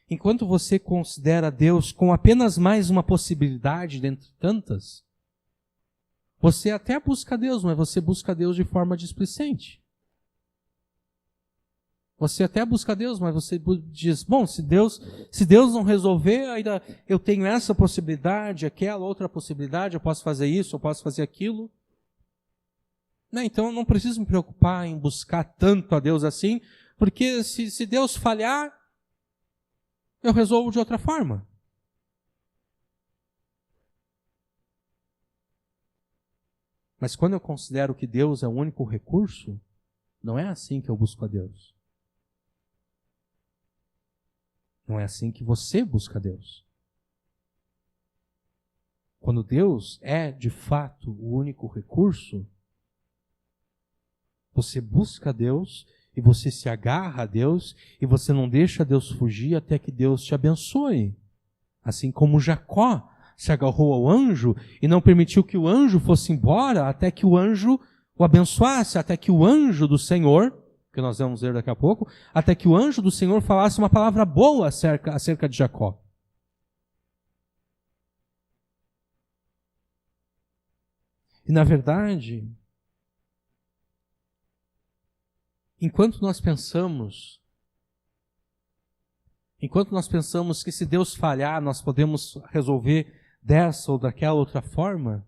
Enquanto você considera Deus como apenas mais uma possibilidade dentre tantas, você até busca Deus, mas você busca Deus de forma displicente. Você até busca Deus, mas você diz: bom, se Deus não resolver, ainda eu tenho essa possibilidade, aquela outra possibilidade, eu posso fazer isso, eu posso fazer aquilo. Então eu não preciso me preocupar em buscar tanto a Deus assim, porque se Deus falhar, eu resolvo de outra forma. Mas quando eu considero que Deus é o único recurso, não é assim que eu busco a Deus. Não é assim que você busca Deus. Quando Deus é, de fato, o único recurso, você busca Deus e você se agarra a Deus e você não deixa Deus fugir até que Deus te abençoe. Assim como Jacó se agarrou ao anjo e não permitiu que o anjo fosse embora até que o anjo o abençoasse, até que o anjo do Senhor, que nós vamos ver daqui a pouco, até que o anjo do Senhor falasse uma palavra boa acerca de Jacó. E na verdade, enquanto nós pensamos que se Deus falhar, nós podemos resolver dessa ou daquela outra forma,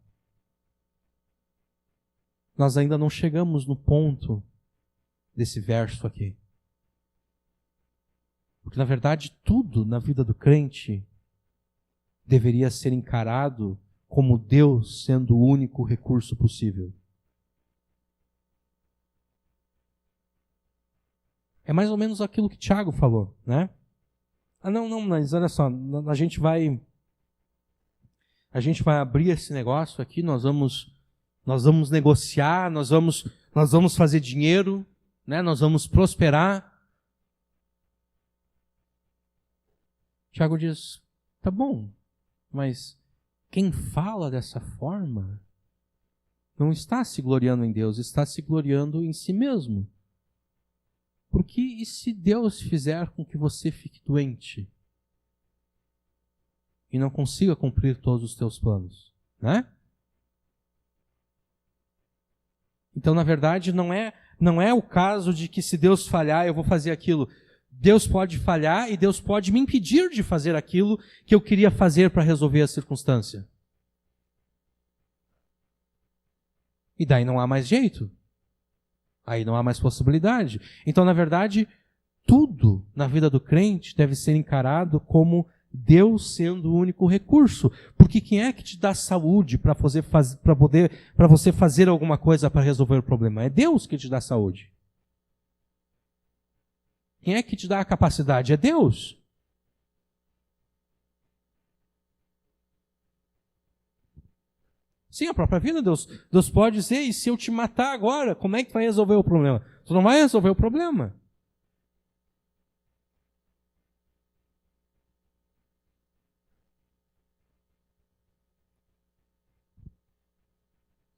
nós ainda não chegamos no ponto desse verso aqui. Porque, na verdade, tudo na vida do crente deveria ser encarado como Deus sendo o único recurso possível. É mais ou menos aquilo que Tiago falou, né? Não, mas olha só, a gente vai abrir esse negócio aqui, nós vamos negociar, nós vamos fazer dinheiro, né? Nós vamos prosperar. Tiago diz: tá bom, mas quem fala dessa forma não está se gloriando em Deus, está se gloriando em si mesmo. Porque e se Deus fizer com que você fique doente e não consiga cumprir todos os teus planos, né? Então, na verdade, não é o caso de que se Deus falhar, eu vou fazer aquilo. Deus pode falhar e Deus pode me impedir de fazer aquilo que eu queria fazer para resolver a circunstância. E daí não há mais jeito. Aí não há mais possibilidade. Então, na verdade, tudo na vida do crente deve ser encarado como Deus sendo o único recurso. Porque quem é que te dá saúde para você fazer alguma coisa para resolver o problema? É Deus que te dá saúde. Quem é que te dá a capacidade? É Deus. Sim, a própria vida, Deus pode dizer, e se eu te matar agora, como é que vai resolver o problema? Tu não vai resolver o problema.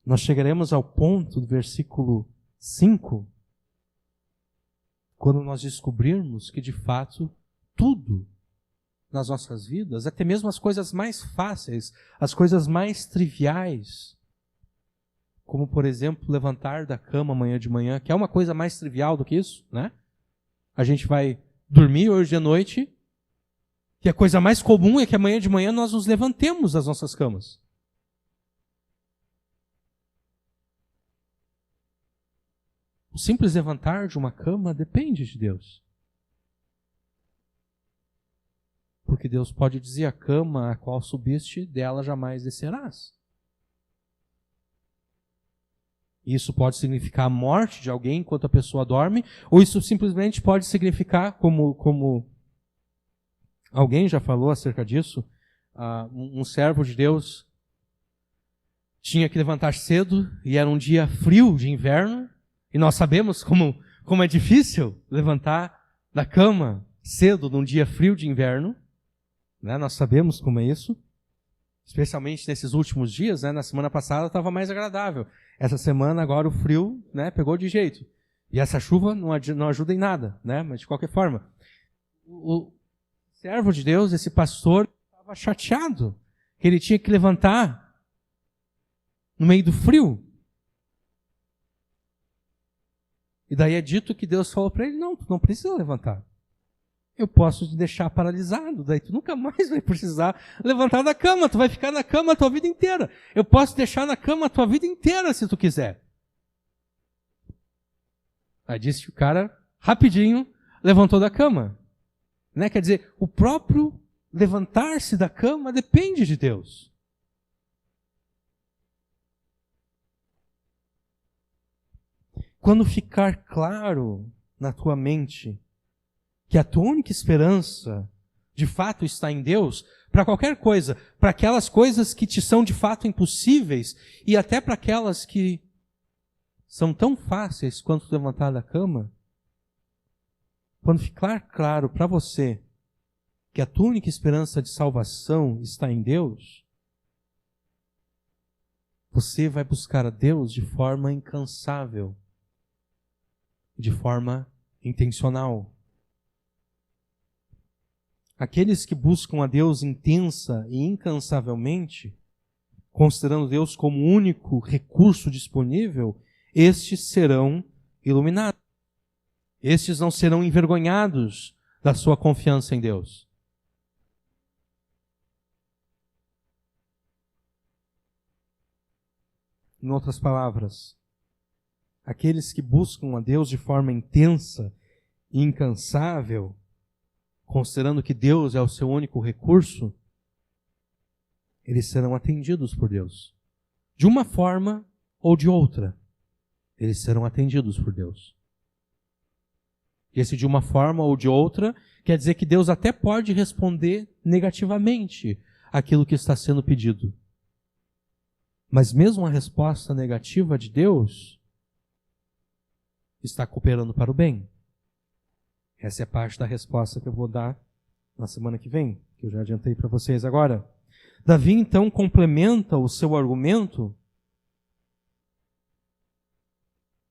Nós chegaremos ao ponto do versículo 5, quando nós descobrirmos que, de fato, tudo nas nossas vidas, até mesmo as coisas mais fáceis, as coisas mais triviais, como, por exemplo, levantar da cama amanhã de manhã, que é uma coisa mais trivial do que isso, né? A gente vai dormir hoje de noite, que a coisa mais comum é que amanhã de manhã nós nos levantemos das nossas camas. O simples levantar de uma cama depende de Deus. Porque Deus pode dizer: a cama a qual subiste, dela jamais descerás. Isso pode significar a morte de alguém enquanto a pessoa dorme, ou isso simplesmente pode significar, como alguém já falou acerca disso, um servo de Deus tinha que levantar cedo, e era um dia frio de inverno, e nós sabemos como é difícil levantar da cama cedo num dia frio de inverno. Né? Nós sabemos como é isso, especialmente nesses últimos dias, né? Na semana passada estava mais agradável. Essa semana agora o frio, né, pegou de jeito. E essa chuva não ajuda em nada, né? Mas de qualquer forma, o servo de Deus, esse pastor, estava chateado que ele tinha que levantar no meio do frio. E daí é dito que Deus falou para ele: não, tu não precisa levantar. Eu posso te deixar paralisado, daí tu nunca mais vai precisar levantar da cama, tu vai ficar na cama a tua vida inteira. Eu posso deixar na cama a tua vida inteira se tu quiser. Aí disse que o cara, rapidinho, levantou da cama. Né? Quer dizer, o próprio levantar-se da cama depende de Deus. Quando ficar claro na tua mente que a tua única esperança, de fato, está em Deus, para qualquer coisa, para aquelas coisas que te são de fato impossíveis, e até para aquelas que são tão fáceis quanto levantar da cama, quando ficar claro para você que a tua única esperança de salvação está em Deus, você vai buscar a Deus de forma incansável, de forma intencional. Aqueles que buscam a Deus intensa e incansavelmente, considerando Deus como o único recurso disponível, estes serão iluminados. Estes não serão envergonhados da sua confiança em Deus. Em outras palavras, aqueles que buscam a Deus de forma intensa e incansável, considerando que Deus é o seu único recurso, eles serão atendidos por Deus. De uma forma ou de outra, eles serão atendidos por Deus. E esse de uma forma ou de outra quer dizer que Deus até pode responder negativamente aquilo que está sendo pedido. Mas mesmo a resposta negativa de Deus está cooperando para o bem. Essa é parte da resposta que eu vou dar na semana que vem, que eu já adiantei para vocês agora. Davi, então, complementa o seu argumento,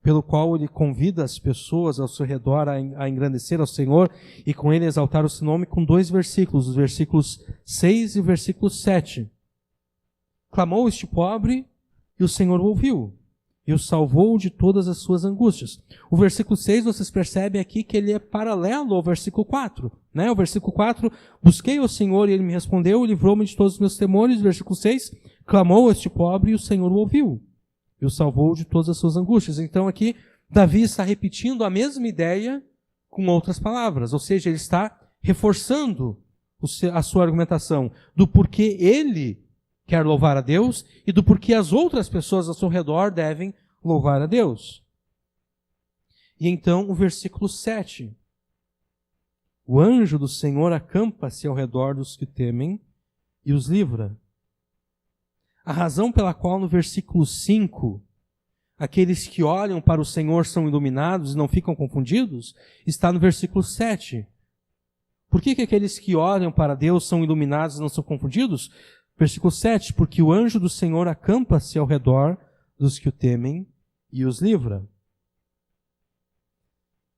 pelo qual ele convida as pessoas ao seu redor a engrandecer ao Senhor e com ele exaltar o seu nome, com 2 versículos, os versículos 6 e o versículo 7. Clamou este pobre e o Senhor o ouviu e o salvou de todas as suas angústias. O versículo 6, vocês percebem aqui que ele é paralelo ao versículo 4. Né? O versículo 4, busquei o Senhor e ele me respondeu, livrou-me de todos os meus temores. O versículo 6, clamou este pobre e o Senhor o ouviu e o salvou de todas as suas angústias. Então aqui, Davi está repetindo a mesma ideia com outras palavras. Ou seja, ele está reforçando a sua argumentação do porquê ele quer louvar a Deus e do porquê as outras pessoas ao seu redor devem louvar a Deus. E então o versículo 7. O anjo do Senhor acampa-se ao redor dos que temem e os livra. A razão pela qual no versículo 5, aqueles que olham para o Senhor são iluminados e não ficam confundidos, está no versículo 7. Por que aqueles que olham para Deus são iluminados e não são confundidos? Versículo 7, porque o anjo do Senhor acampa-se ao redor dos que o temem e os livra.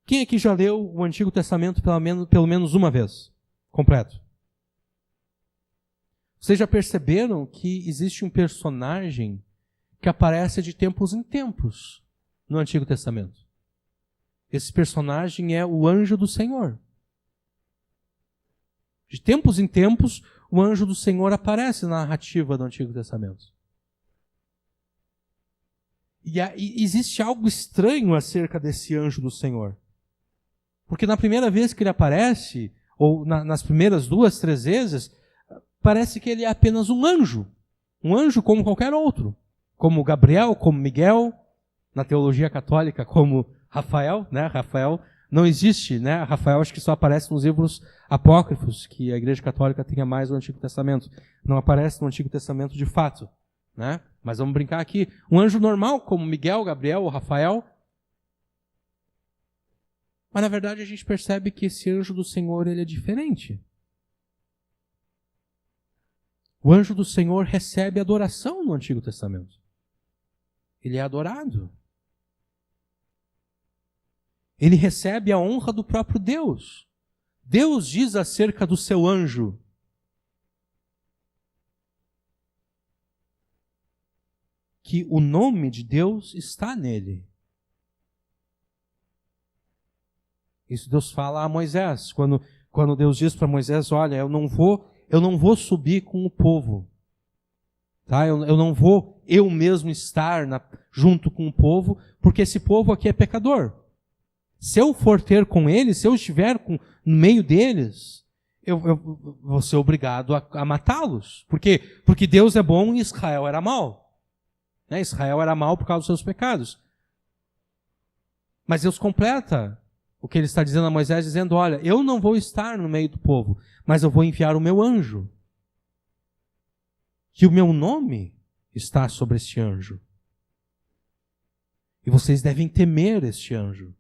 Quem aqui já leu o Antigo Testamento pelo menos uma vez? Completo. Vocês já perceberam que existe um personagem que aparece de tempos em tempos no Antigo Testamento? Esse personagem é o anjo do Senhor. De tempos em tempos, o anjo do Senhor aparece na narrativa do Antigo Testamento. E existe algo estranho acerca desse anjo do Senhor. Porque na primeira vez que ele aparece, ou nas primeiras 2, 3 vezes, parece que ele é apenas um anjo como qualquer outro, como Gabriel, como Miguel, na teologia católica como Rafael, né? Rafael não existe, né? Rafael acho que só aparece nos livros apócrifos, que a Igreja Católica tenha mais no Antigo Testamento. Não aparece no Antigo Testamento de fato, né? Mas vamos brincar aqui. Um anjo normal como Miguel, Gabriel ou Rafael. Mas na verdade a gente percebe que esse anjo do Senhor ele é diferente. O anjo do Senhor recebe adoração no Antigo Testamento. Ele é adorado. Ele recebe a honra do próprio Deus. Deus diz acerca do seu anjo: que o nome de Deus está nele. Isso Deus fala a Moisés, quando Deus diz para Moisés: olha, eu não vou subir com o povo. Tá? Eu não vou eu mesmo estar junto com o povo, porque esse povo aqui é pecador. Se eu for ter com eles, se eu estiver no meio deles, eu vou ser obrigado a matá-los. Por quê? Porque Deus é bom e Israel era mau. Né? Israel era mau por causa dos seus pecados. Mas Deus completa o que ele está dizendo a Moisés, dizendo: olha, eu não vou estar no meio do povo, mas eu vou enviar o meu anjo. Que o meu nome está sobre este anjo. E vocês devem temer este anjo.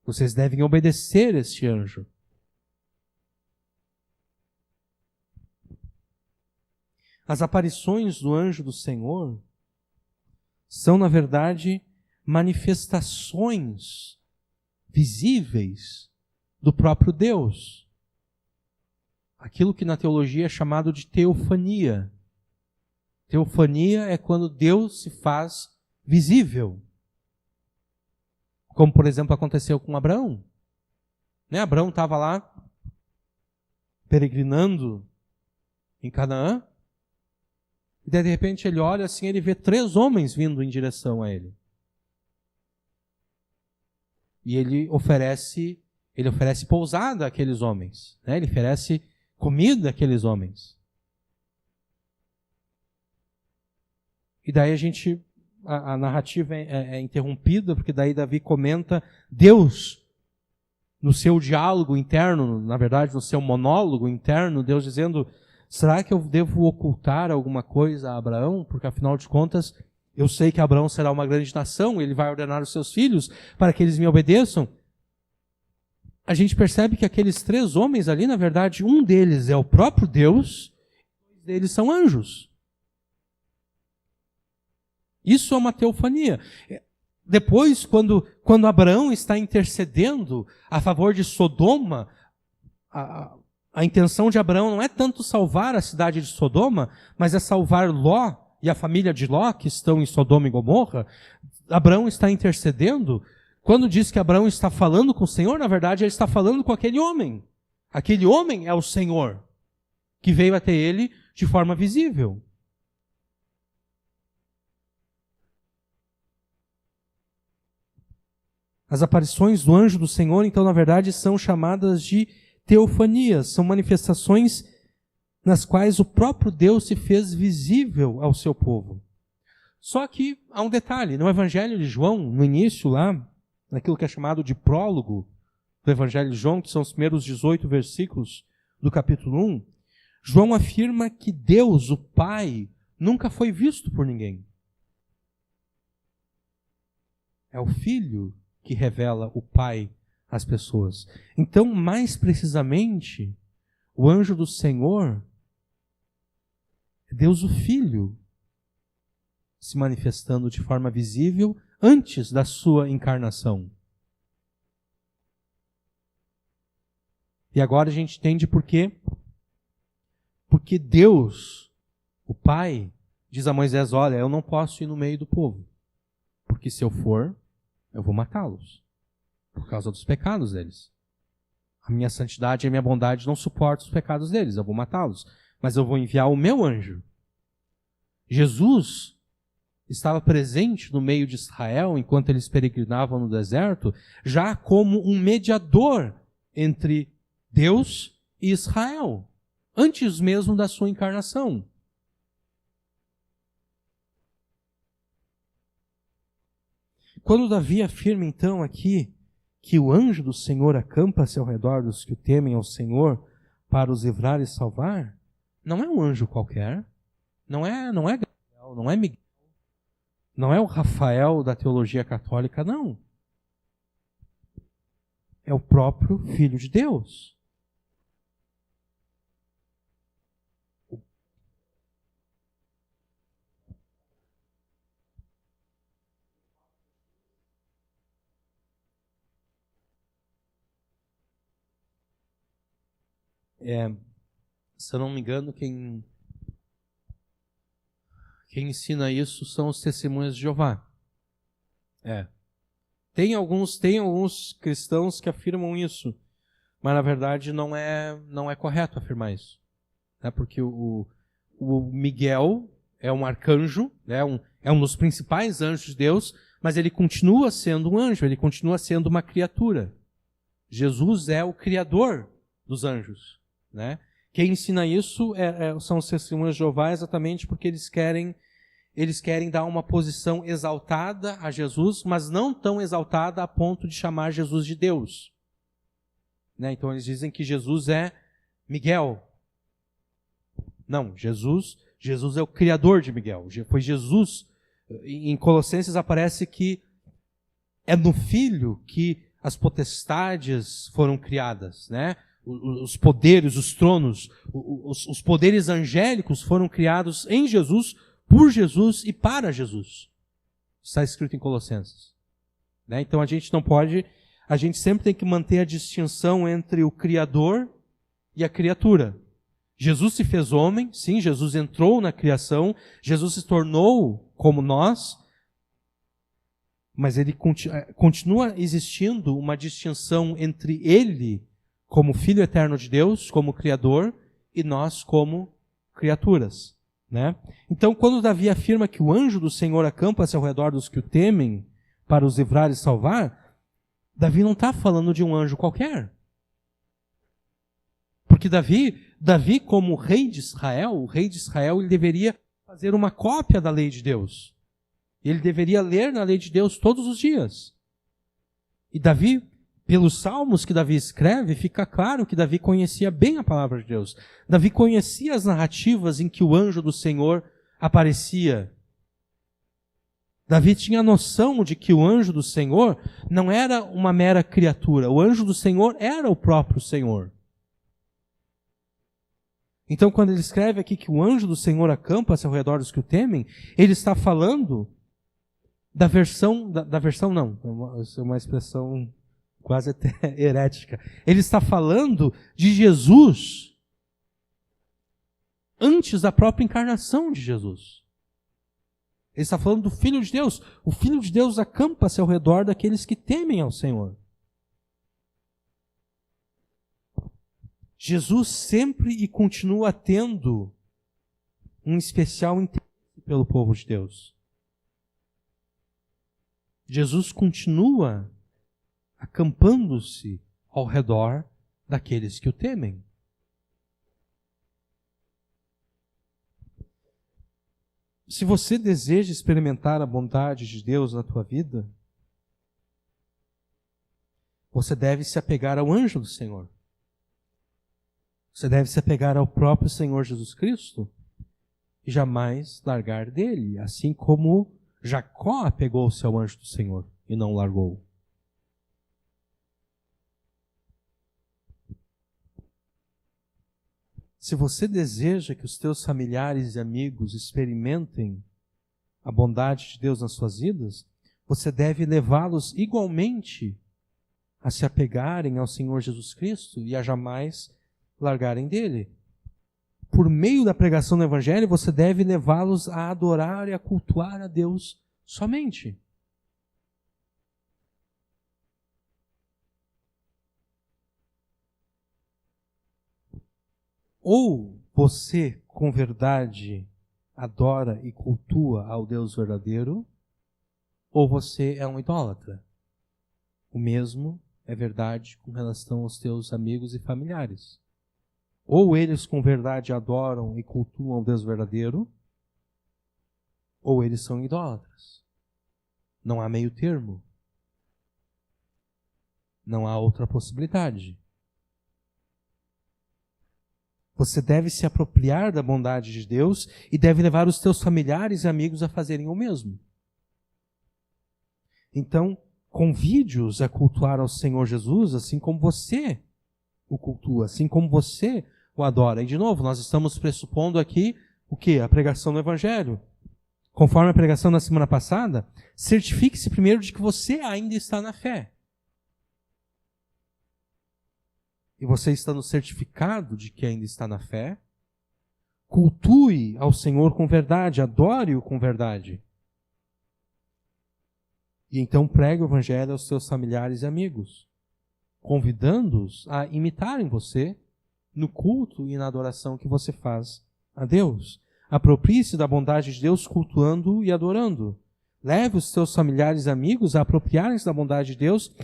Vocês devem obedecer este anjo. As aparições do anjo do Senhor são, na verdade, manifestações visíveis do próprio Deus. Aquilo que na teologia é chamado de teofania. Teofania é quando Deus se faz visível. Como, por exemplo, aconteceu com Abraão. Né? Abraão estava lá, peregrinando em Canaã, e de repente ele olha assim, ele vê 3 homens vindo em direção a ele. E ele oferece pousada àqueles homens. Né? Ele oferece comida àqueles homens. E daí a narrativa é interrompida, porque daí Davi comenta Deus, no seu diálogo interno, na verdade no seu monólogo interno, Deus dizendo: será que eu devo ocultar alguma coisa a Abraão? Porque afinal de contas, eu sei que Abraão será uma grande nação, ele vai ordenar os seus filhos para que eles me obedeçam. A gente percebe que aqueles 3 homens ali, na verdade, um deles é o próprio Deus, 2 deles são anjos. Isso é uma teofania. Depois, quando Abraão está intercedendo a favor de Sodoma, a intenção de Abraão não é tanto salvar a cidade de Sodoma, mas é salvar Ló e a família de Ló, que estão em Sodoma e Gomorra. Abraão está intercedendo. Quando diz que Abraão está falando com o Senhor, na verdade ele está falando com aquele homem. Aquele homem é o Senhor, que veio até ele de forma visível. As aparições do anjo do Senhor, então, na verdade, são chamadas de teofanias. São manifestações nas quais o próprio Deus se fez visível ao seu povo. Só que há um detalhe. No Evangelho de João, no início lá, naquilo que é chamado de prólogo do Evangelho de João, que são os primeiros 18 versículos do capítulo 1, João afirma que Deus, o Pai, nunca foi visto por ninguém. É o Filho que revela o Pai às pessoas. Então, mais precisamente, o anjo do Senhor é Deus o Filho se manifestando de forma visível antes da sua encarnação. E agora a gente entende por quê. Porque Deus, o Pai, diz a Moisés, olha, eu não posso ir no meio do povo. Porque se eu for, eu vou matá-los. Por causa dos pecados deles. A minha santidade e a minha bondade não suportam os pecados deles, eu vou matá-los. Mas eu vou enviar o meu anjo. Jesus estava presente no meio de Israel, enquanto eles peregrinavam no deserto, já como um mediador entre Deus e Israel, antes mesmo da sua encarnação. Quando Davi afirma então aqui que o anjo do Senhor acampa-se ao redor dos que o temem ao Senhor para os livrar e salvar, não é um anjo qualquer, não é Gabriel, não é Miguel, não é o Rafael da teologia católica, não. É o próprio Filho de Deus. Se eu não me engano, quem ensina isso são os testemunhas de Jeová. Tem alguns cristãos que afirmam isso, mas na verdade não é correto afirmar isso. Porque o Miguel é um arcanjo, é um dos principais anjos de Deus, mas ele continua sendo um anjo, ele continua sendo uma criatura. Jesus é o criador dos anjos. Quem ensina isso são os testemunhas de Jeová, exatamente porque eles querem dar uma posição exaltada a Jesus, mas não tão exaltada a ponto de chamar Jesus de Deus. Então eles dizem que Jesus é Miguel. Não, Jesus é o criador de Miguel. Foi Jesus. Em Colossenses aparece que é no Filho que as potestades foram criadas, Os poderes, os tronos, os poderes angélicos foram criados em Jesus, por Jesus e para Jesus. Está escrito em Colossenses. Então a gente sempre tem que manter a distinção entre o Criador e a criatura. Jesus se fez homem, sim, Jesus entrou na criação, Jesus se tornou como nós, mas ele continua existindo uma distinção entre ele como Filho eterno de Deus, como Criador, e nós como criaturas. Então, quando Davi afirma que o anjo do Senhor acampa-se ao redor dos que o temem para os livrar e salvar, Davi não está falando de um anjo qualquer. Porque Davi, como rei de Israel, o rei de Israel, ele deveria fazer uma cópia da lei de Deus. Ele deveria ler na lei de Deus todos os dias. E Davi, pelos salmos que Davi escreve, fica claro que Davi conhecia bem a palavra de Deus. Davi conhecia as narrativas em que o anjo do Senhor aparecia. Davi tinha noção de que o anjo do Senhor não era uma mera criatura. O anjo do Senhor era o próprio Senhor. Então, quando ele escreve aqui que o anjo do Senhor acampa-se ao redor dos que o temem, ele está falando da versão não, é uma expressão quase até herética. Ele está falando de Jesus antes da própria encarnação de Jesus. Ele está falando do Filho de Deus. O Filho de Deus acampa-se ao redor daqueles que temem ao Senhor. Jesus sempre e continua tendo um especial interesse pelo povo de Deus. Jesus continua acampando-se ao redor daqueles que o temem. Se você deseja experimentar a bondade de Deus na tua vida, você deve se apegar ao anjo do Senhor. Você deve se apegar ao próprio Senhor Jesus Cristo e jamais largar dele, assim como Jacó apegou-se ao anjo do Senhor e não largou. Se você deseja que os teus familiares e amigos experimentem a bondade de Deus nas suas vidas, você deve levá-los igualmente a se apegarem ao Senhor Jesus Cristo e a jamais largarem dele. Por meio da pregação do Evangelho, você deve levá-los a adorar e a cultuar a Deus somente. Ou você, com verdade, adora e cultua ao Deus verdadeiro, ou você é um idólatra. O mesmo é verdade com relação aos teus amigos e familiares. Ou eles com verdade adoram e cultuam ao Deus verdadeiro, ou eles são idólatras. Não há meio termo. Não há outra possibilidade. Você deve se apropriar da bondade de Deus e deve levar os teus familiares e amigos a fazerem o mesmo. Então, convide-os a cultuar ao Senhor Jesus, assim como você o cultua, assim como você o adora. E de novo, nós estamos pressupondo aqui o quê? A pregação do Evangelho. Conforme a pregação da semana passada, certifique-se primeiro de que você ainda está na fé. E você estando certificado de que ainda está na fé, cultue ao Senhor com verdade, adore-o com verdade. E então pregue o Evangelho aos seus familiares e amigos, convidando-os a imitarem você no culto e na adoração que você faz a Deus. Aproprie-se da bondade de Deus cultuando e adorando. Leve os seus familiares e amigos a apropriarem-se da bondade de Deus,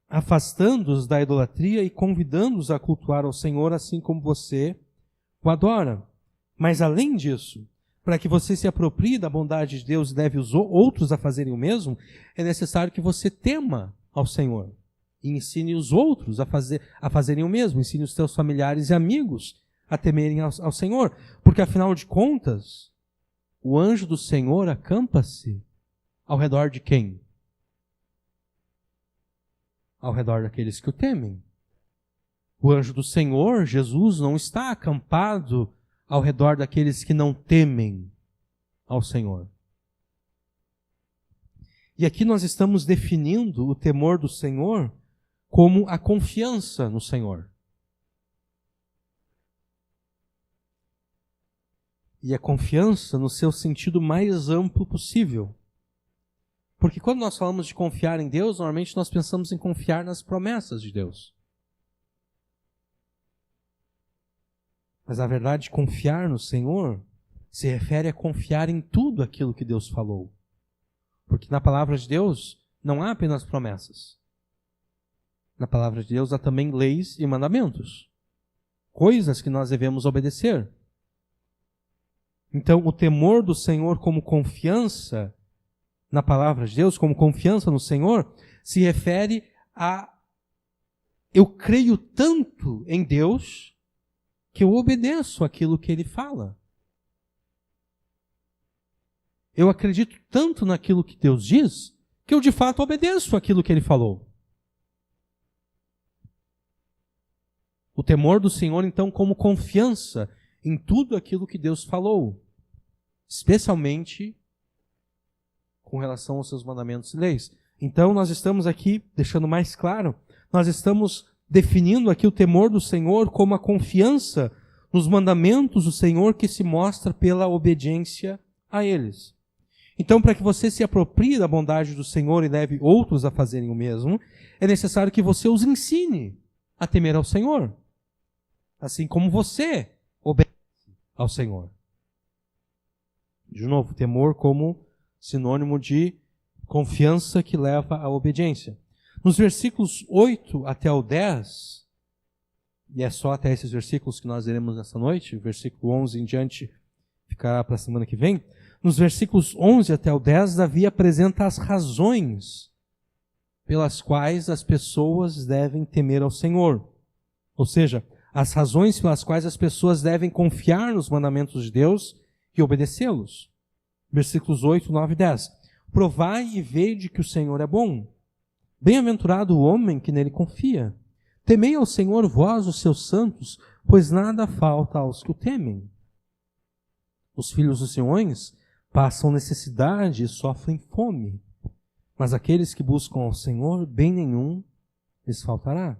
afastando-os da idolatria e convidando-os a cultuar ao Senhor assim como você o adora. Mas além disso, para que você se aproprie da bondade de Deus e leve os outros a fazerem o mesmo, é necessário que você tema ao Senhor e ensine os outros a fazerem o mesmo. Ensine os seus familiares e amigos a temerem ao Senhor. Porque, afinal de contas, o anjo do Senhor acampa-se ao redor de quem? Ao redor daqueles que o temem. O anjo do Senhor, Jesus, não está acampado ao redor daqueles que não temem ao Senhor. E aqui nós estamos definindo o temor do Senhor como a confiança no Senhor. E a confiança no seu sentido mais amplo possível. Porque quando nós falamos de confiar em Deus, normalmente nós pensamos em confiar nas promessas de Deus. Mas na verdade, confiar no Senhor se refere a confiar em tudo aquilo que Deus falou. Porque na palavra de Deus não há apenas promessas. Na palavra de Deus há também leis e mandamentos. Coisas que nós devemos obedecer. Então, o temor do Senhor como confiança na palavra de Deus, como confiança no Senhor, se refere a eu creio tanto em Deus que eu obedeço aquilo que Ele fala. Eu acredito tanto naquilo que Deus diz que eu de fato obedeço aquilo que Ele falou. O temor do Senhor, então, como confiança em tudo aquilo que Deus falou, especialmente com relação aos seus mandamentos e leis. Então, nós estamos aqui, deixando mais claro, nós estamos definindo aqui o temor do Senhor como a confiança nos mandamentos do Senhor que se mostra pela obediência a eles. Então, para que você se aproprie da bondade do Senhor e leve outros a fazerem o mesmo, é necessário que você os ensine a temer ao Senhor, assim como você obedece ao Senhor. De novo, temor como sinônimo de confiança que leva à obediência. Nos versículos 8 até o 10, e é só até esses versículos que nós leremos nessa noite, o versículo 11 em diante ficará para a semana que vem. Nos versículos 11 até o 10, Davi apresenta as razões pelas quais as pessoas devem temer ao Senhor. Ou seja, as razões pelas quais as pessoas devem confiar nos mandamentos de Deus e obedecê-los. Versículos 8, 9 e 10. Provai e vede que o Senhor é bom. Bem-aventurado o homem que nele confia. Temei ao Senhor vós, os seus santos, pois nada falta aos que o temem. Os filhos dos Siões passam necessidade e sofrem fome, mas aqueles que buscam ao Senhor, bem nenhum lhes faltará.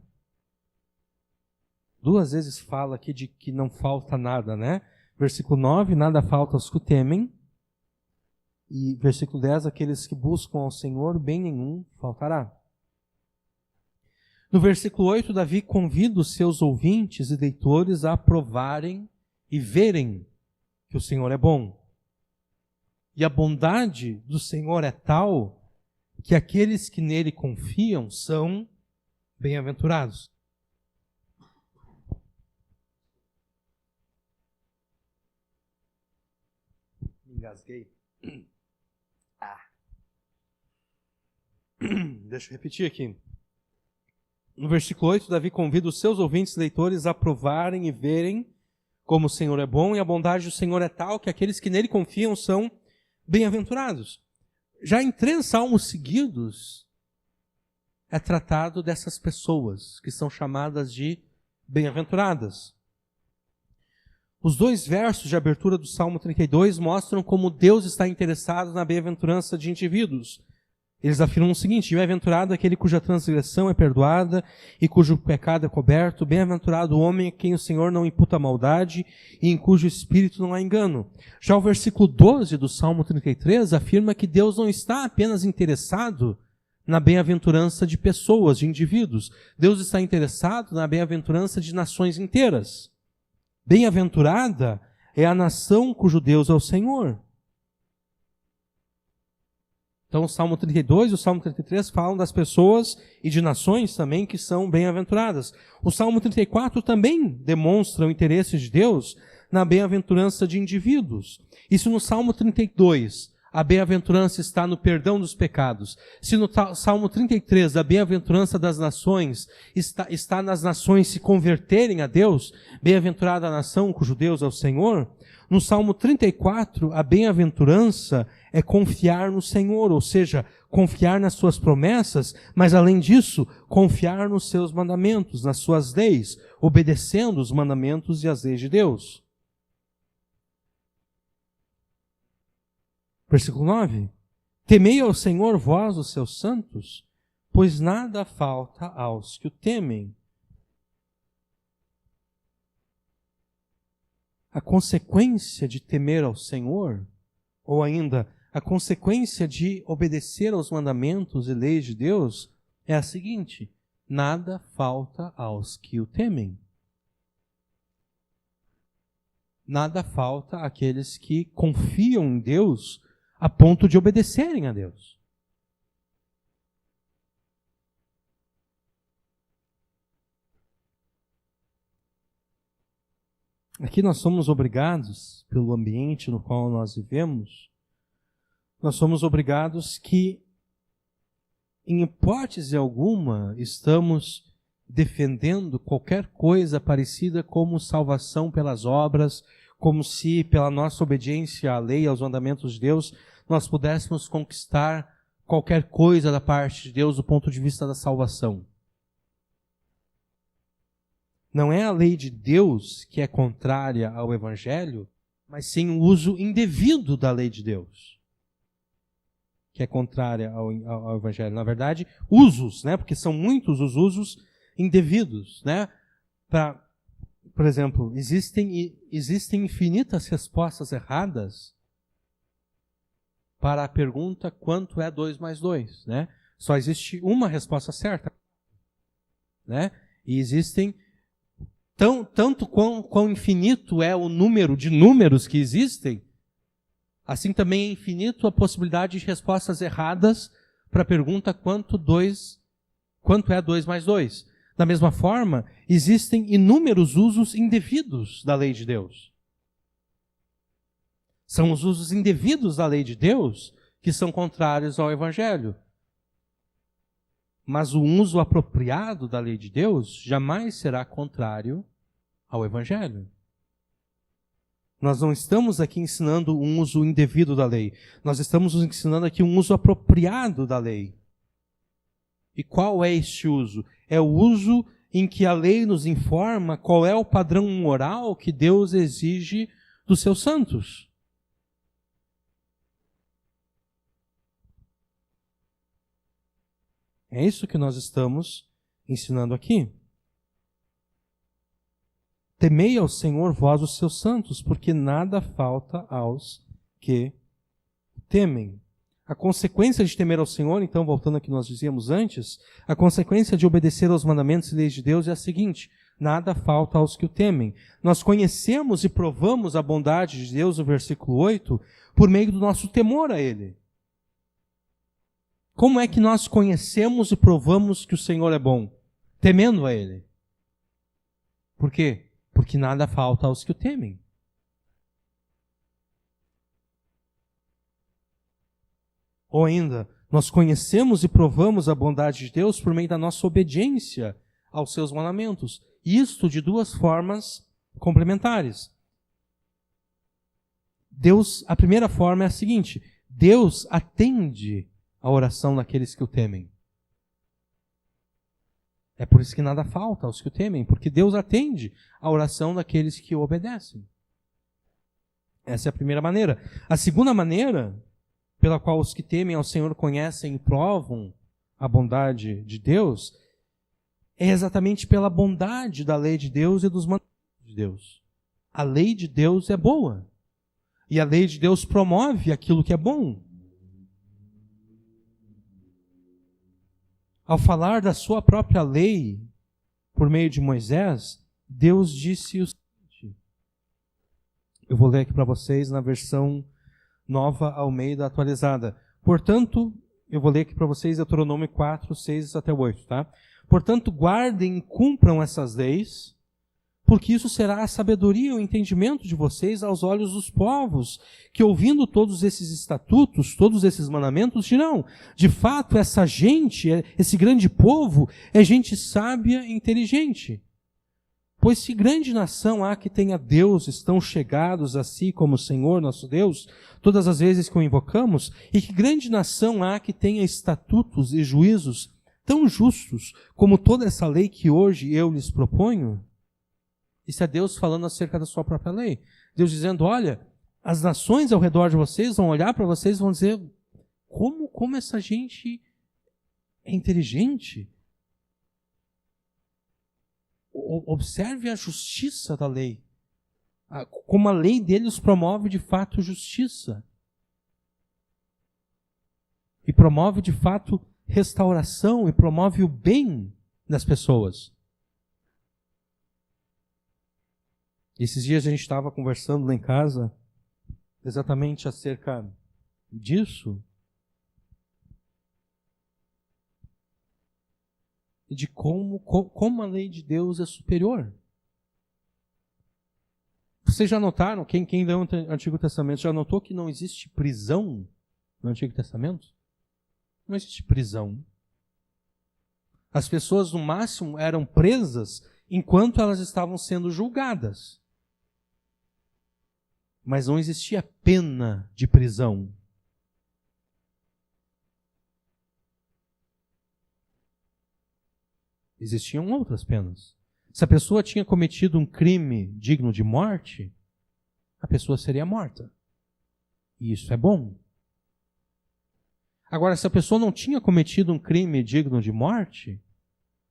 2 vezes fala aqui de que não falta nada, né? Versículo 9, nada falta aos que o temem. E versículo 10, aqueles que buscam ao Senhor, bem nenhum faltará. No versículo 8, Davi convida os seus ouvintes e leitores a provarem e verem que o Senhor é bom. E a bondade do Senhor é tal que aqueles que nele confiam são bem-aventurados. Engasguei. Deixa eu repetir aqui. No versículo 8, Davi convida os seus ouvintes e leitores a provarem e verem como o Senhor é bom, e a bondade do Senhor é tal que aqueles que nele confiam são bem-aventurados. Já em 3 salmos seguidos, é tratado dessas pessoas que são chamadas de bem-aventuradas. Os 2 versos de abertura do Salmo 32 mostram como Deus está interessado na bem-aventurança de indivíduos. Eles afirmam o seguinte: bem-aventurado aquele cuja transgressão é perdoada e cujo pecado é coberto, bem-aventurado o homem a quem o Senhor não imputa maldade e em cujo espírito não há engano. Já o versículo 12 do Salmo 33 afirma que Deus não está apenas interessado na bem-aventurança de pessoas, de indivíduos. Deus está interessado na bem-aventurança de nações inteiras. Bem-aventurada é a nação cujo Deus é o Senhor. Então o Salmo 32 e o Salmo 33 falam das pessoas e de nações também que são bem-aventuradas. O Salmo 34 também demonstra o interesse de Deus na bem-aventurança de indivíduos. E se no Salmo 32 a bem-aventurança está no perdão dos pecados, se no Salmo 33 a bem-aventurança das nações está nas nações se converterem a Deus, bem-aventurada a nação cujo Deus é o Senhor, no Salmo 34 a bem-aventurança é confiar no Senhor, ou seja, confiar nas suas promessas, mas além disso, confiar nos seus mandamentos, nas suas leis, obedecendo os mandamentos e as leis de Deus. Versículo 9. Temei ao Senhor vós, os seus santos, pois nada falta aos que o temem. A consequência de temer ao Senhor, ou ainda a consequência de obedecer aos mandamentos e leis de Deus, é a seguinte: nada falta aos que o temem. Nada falta àqueles que confiam em Deus a ponto de obedecerem a Deus. Aqui nós somos obrigados, pelo ambiente no qual nós vivemos, nós somos obrigados que, em hipótese alguma, estamos defendendo qualquer coisa parecida como salvação pelas obras, como se, pela nossa obediência à lei, aos mandamentos de Deus, nós pudéssemos conquistar qualquer coisa da parte de Deus do ponto de vista da salvação. Não é a lei de Deus que é contrária ao Evangelho, mas sim o uso indevido da lei de Deus, que é contrária ao Evangelho. Na verdade, usos, né? Porque são muitos os usos indevidos, né? Por exemplo, existem infinitas respostas erradas para a pergunta quanto é 2 mais 2, né? Só existe uma resposta certa, né? E existem tanto quão infinito é o número de números que existem, assim também é infinito a possibilidade de respostas erradas para a pergunta quanto é 2 mais 2. Da mesma forma, existem inúmeros usos indevidos da lei de Deus. São os usos indevidos da lei de Deus que são contrários ao Evangelho. Mas o uso apropriado da lei de Deus jamais será contrário ao Evangelho. Nós não estamos aqui ensinando um uso indevido da lei. Nós estamos ensinando aqui um uso apropriado da lei. E qual é este uso? É o uso em que a lei nos informa qual é o padrão moral que Deus exige dos seus santos. É isso que nós estamos ensinando aqui. Temei ao Senhor, vós os seus santos, porque nada falta aos que temem. A consequência de temer ao Senhor, então, voltando ao que nós dizíamos antes, a consequência de obedecer aos mandamentos e leis de Deus é a seguinte: nada falta aos que o temem. Nós conhecemos e provamos a bondade de Deus, no versículo 8, por meio do nosso temor a Ele. Como é que nós conhecemos e provamos que o Senhor é bom? Temendo a Ele. Por quê? Porque nada falta aos que o temem. Ou ainda, nós conhecemos e provamos a bondade de Deus por meio da nossa obediência aos seus mandamentos. Isto de duas formas complementares. A primeira forma é a seguinte: Deus atende a oração daqueles que o temem. É por isso que nada falta aos que o temem, porque Deus atende a oração daqueles que o obedecem. Essa é a primeira maneira. A segunda maneira, pela qual os que temem ao Senhor conhecem e provam a bondade de Deus, é exatamente pela bondade da lei de Deus e dos mandamentos de Deus. A lei de Deus é boa. E a lei de Deus promove aquilo que é bom. Ao falar da sua própria lei, por meio de Moisés, Deus disse o seguinte. Eu vou ler aqui para vocês na versão Nova Almeida atualizada. Portanto, eu vou ler aqui para vocês Deuteronômio 4, 6 até 8, tá? Portanto, guardem e cumpram essas leis, porque isso será a sabedoria e o entendimento de vocês aos olhos dos povos, que ouvindo todos esses estatutos, todos esses mandamentos, dirão: de fato, essa gente, esse grande povo, é gente sábia e inteligente. Pois se grande nação há que tenha deuses tão chegados a si como o Senhor nosso Deus, todas as vezes que o invocamos, e que grande nação há que tenha estatutos e juízos tão justos como toda essa lei que hoje eu lhes proponho? Isso é Deus falando acerca da sua própria lei. Deus dizendo: olha, as nações ao redor de vocês vão olhar para vocês e vão dizer: como essa gente é inteligente? Observe a justiça da lei. Como a lei deles promove de fato justiça. E promove de fato restauração e promove o bem das pessoas. Esses dias a gente estava conversando lá em casa exatamente acerca disso. E de como a lei de Deus é superior. Vocês já notaram, quem leu o Antigo Testamento, já notou que não existe prisão no Antigo Testamento? Não existe prisão. As pessoas, no máximo, eram presas enquanto elas estavam sendo julgadas. Mas não existia pena de prisão. Existiam outras penas. Se a pessoa tinha cometido um crime digno de morte, a pessoa seria morta. E isso é bom. Agora, se a pessoa não tinha cometido um crime digno de morte,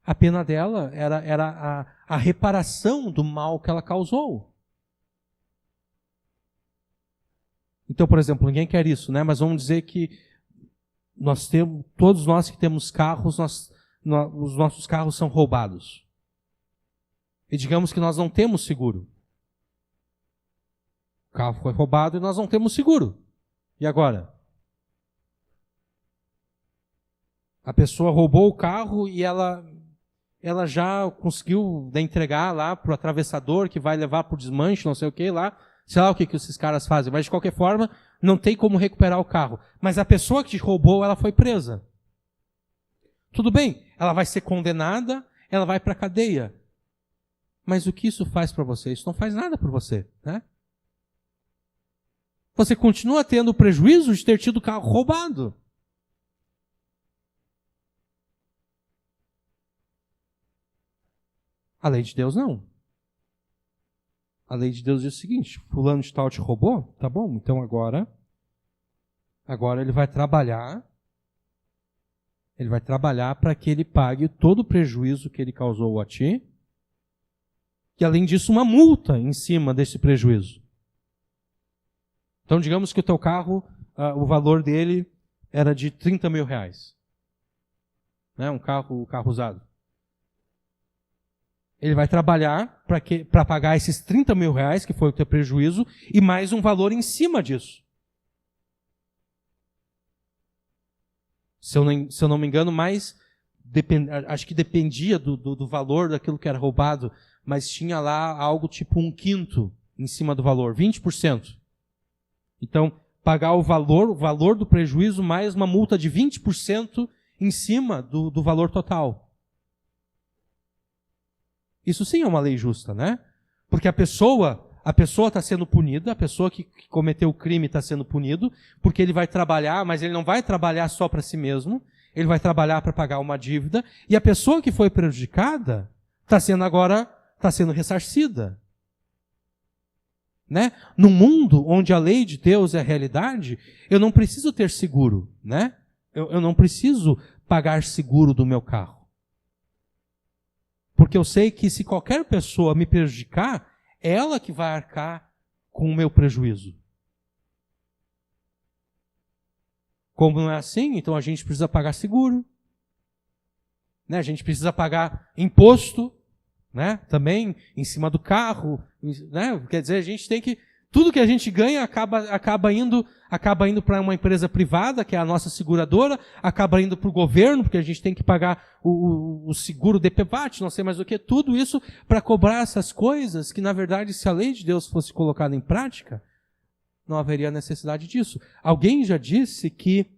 a pena dela era a reparação do mal que ela causou. Então, por exemplo, ninguém quer isso, né? Mas vamos dizer que todos nós que temos carros, os nossos carros são roubados. E digamos que nós não temos seguro. O carro foi roubado e nós não temos seguro. E agora? A pessoa roubou o carro e ela já conseguiu entregar lá para o atravessador que vai levar para o desmanche, não sei o que lá. Sei lá o que esses caras fazem. Mas de qualquer forma, não tem como recuperar o carro. Mas a pessoa que te roubou, ela foi presa. Tudo bem, ela vai ser condenada, ela vai para a cadeia. Mas o que isso faz para você? Isso não faz nada por você, né? Você continua tendo o prejuízo de ter tido o carro roubado. A lei de Deus não. A lei de Deus diz o seguinte: fulano de tal te roubou? Tá bom, então agora ele vai trabalhar. Ele vai trabalhar para que ele pague todo o prejuízo que ele causou a ti. E além disso, uma multa em cima desse prejuízo. Então, digamos que o teu carro, o valor dele era de 30 mil reais. Né? Um carro usado. Ele vai trabalhar para pagar esses 30 mil reais, que foi o teu prejuízo, e mais um valor em cima disso. Se eu não me engano, acho que dependia do valor daquilo que era roubado, mas tinha lá algo tipo 1/5 em cima do valor, 20%. Então, pagar o valor do prejuízo mais uma multa de 20% em cima do valor total. Isso sim é uma lei justa, né? Porque a pessoa está sendo punida, a pessoa que cometeu o crime está sendo punido, porque ele vai trabalhar, mas ele não vai trabalhar só para si mesmo, ele vai trabalhar para pagar uma dívida, e a pessoa que foi prejudicada está sendo ressarcida. Né? Num mundo onde a lei de Deus é a realidade, eu não preciso ter seguro, né? Eu não preciso pagar seguro do meu carro. Porque eu sei que se qualquer pessoa me prejudicar, é ela que vai arcar com o meu prejuízo. Como não é assim, então a gente precisa pagar seguro. Né? A gente precisa pagar imposto, né? Também em cima do carro. Né? Quer dizer, a gente tem que... Tudo que a gente ganha acaba indo para uma empresa privada, que é a nossa seguradora, acaba indo para o governo, porque a gente tem que pagar o seguro DPVAT, não sei mais o que, tudo isso para cobrar essas coisas que, na verdade, se a lei de Deus fosse colocada em prática, não haveria necessidade disso. Alguém já disse que...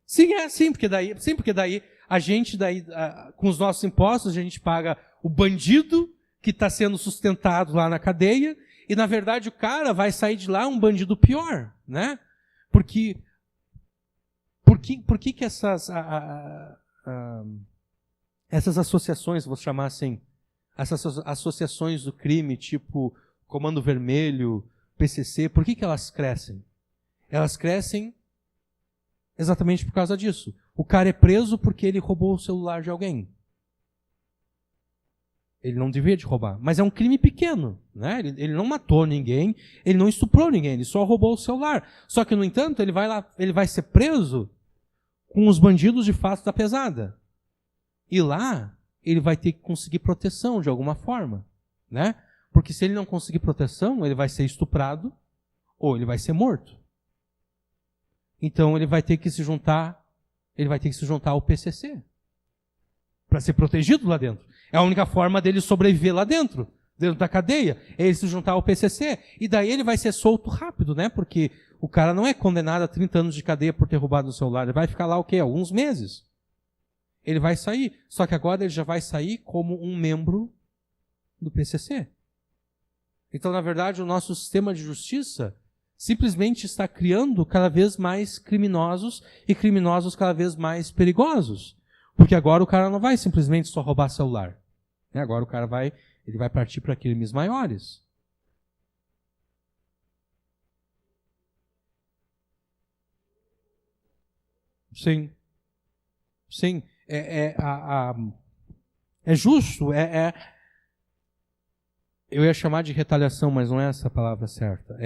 Sim, é assim, porque daí a gente, com os nossos impostos, a gente paga o bandido que está sendo sustentado lá na cadeia, e na verdade o cara vai sair de lá um bandido pior, né? Por que essas associações, vou chamar assim, essas associações do crime, tipo Comando Vermelho, PCC, por que elas crescem? Elas crescem exatamente por causa disso. O cara é preso porque ele roubou o celular de alguém. Ele não devia de roubar, mas é um crime pequeno, né? Ele não matou ninguém, ele não estuprou ninguém, ele só roubou o celular. Só que, no entanto, ele vai ser preso com os bandidos de fato da pesada. E lá, ele vai ter que conseguir proteção de alguma forma, né? Porque se ele não conseguir proteção, ele vai ser estuprado ou ele vai ser morto. Então ele vai ter que se juntar ao PCC para ser protegido lá dentro. É a única forma dele sobreviver lá dentro da cadeia, é ele se juntar ao PCC. E daí ele vai ser solto rápido, né? Porque o cara não é condenado a 30 anos de cadeia por ter roubado o celular. Ele vai ficar lá o quê? Alguns meses. Ele vai sair. Só que agora ele já vai sair como um membro do PCC. Então, na verdade, o nosso sistema de justiça simplesmente está criando cada vez mais criminosos e criminosos cada vez mais perigosos. Porque agora o cara não vai simplesmente só roubar celular. Agora o cara vai partir para crimes maiores. Sim. Sim. É justo. Eu ia chamar de retaliação, mas não é essa a palavra certa.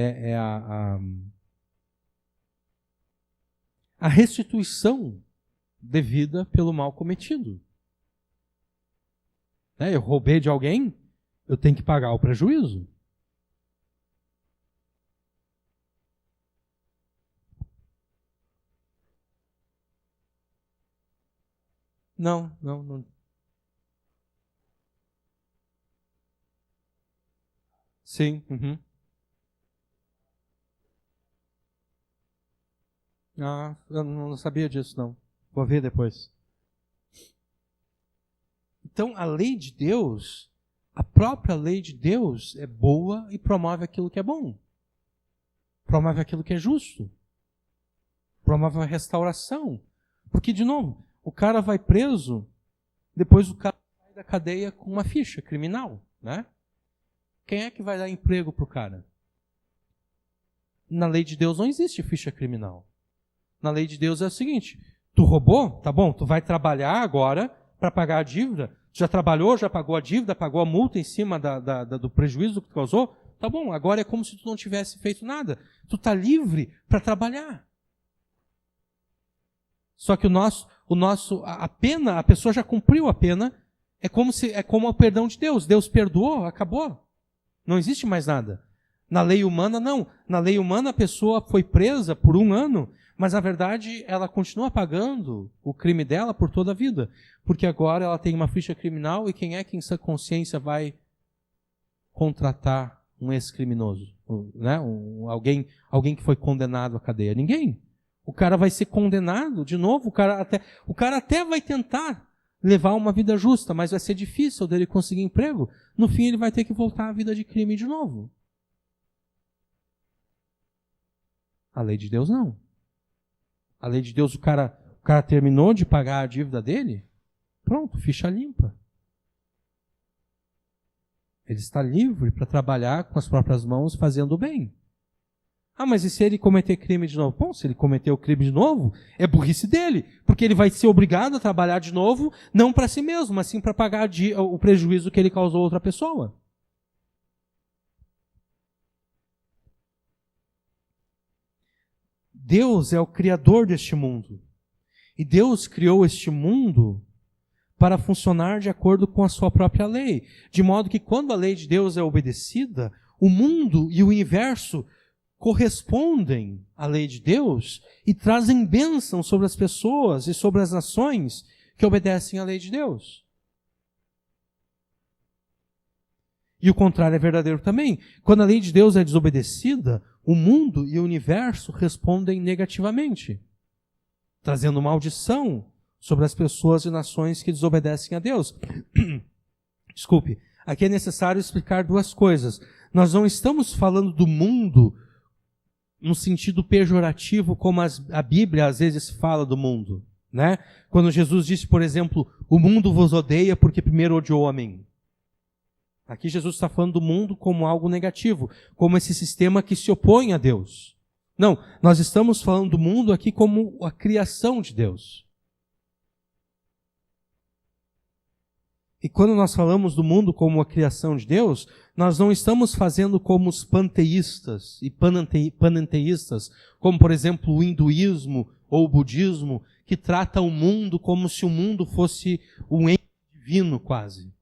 A restituição devida pelo mal cometido. Eu roubei de alguém, eu tenho que pagar o prejuízo. Não. Sim. Uhum. Ah, eu não sabia disso, não. Vou ver depois. Então, a lei de Deus, a própria lei de Deus é boa e promove aquilo que é bom. Promove aquilo que é justo. Promove a restauração. Porque, de novo, o cara vai preso, depois o cara sai da cadeia com uma ficha criminal, né? Quem é que vai dar emprego para o cara? Na lei de Deus não existe ficha criminal. Na lei de Deus é o seguinte: tu roubou? Tá bom, tu vai trabalhar agora para pagar a dívida. Tu já trabalhou, já pagou a dívida, pagou a multa em cima do prejuízo que tu causou? Tá bom, agora é como se tu não tivesse feito nada. Tu tá livre para trabalhar. Só que a pena, a pessoa já cumpriu a pena, é como o perdão de Deus. Deus perdoou, acabou. Não existe mais nada. Na lei humana, não. Na lei humana, a pessoa foi presa por 1 ano, mas, na verdade, ela continua pagando o crime dela por toda a vida. Porque agora ela tem uma ficha criminal e quem é que, em sua consciência, vai contratar um ex-criminoso? Né? Alguém que foi condenado à cadeia? Ninguém. O cara vai ser condenado de novo. O cara até vai tentar levar uma vida justa, mas vai ser difícil dele conseguir emprego. No fim, ele vai ter que voltar à vida de crime de novo. A lei de Deus não. A lei de Deus, o cara terminou de pagar a dívida dele, pronto, ficha limpa. Ele está livre para trabalhar com as próprias mãos fazendo o bem. Ah, mas e se ele cometer crime de novo? Bom, se ele cometer o crime de novo, é burrice dele, porque ele vai ser obrigado a trabalhar de novo, não para si mesmo, mas sim para pagar o prejuízo que ele causou a outra pessoa. Deus é o criador deste mundo. E Deus criou este mundo para funcionar de acordo com a sua própria lei. De modo que quando a lei de Deus é obedecida, o mundo e o universo correspondem à lei de Deus e trazem bênção sobre as pessoas e sobre as nações que obedecem à lei de Deus. E o contrário é verdadeiro também. Quando a lei de Deus é desobedecida, o mundo e o universo respondem negativamente, trazendo maldição sobre as pessoas e nações que desobedecem a Deus. Desculpe, aqui é necessário explicar 2 coisas. Nós não estamos falando do mundo no sentido pejorativo, como a Bíblia às vezes fala do mundo, né? Quando Jesus disse, por exemplo, o mundo vos odeia porque primeiro odiou a mim. Aqui Jesus está falando do mundo como algo negativo, como esse sistema que se opõe a Deus. Não, nós estamos falando do mundo aqui como a criação de Deus. E quando nós falamos do mundo como a criação de Deus, nós não estamos fazendo como os panteístas e panenteístas, como, por exemplo, o hinduísmo ou o budismo, que trata o mundo como se o mundo fosse um ente divino quase.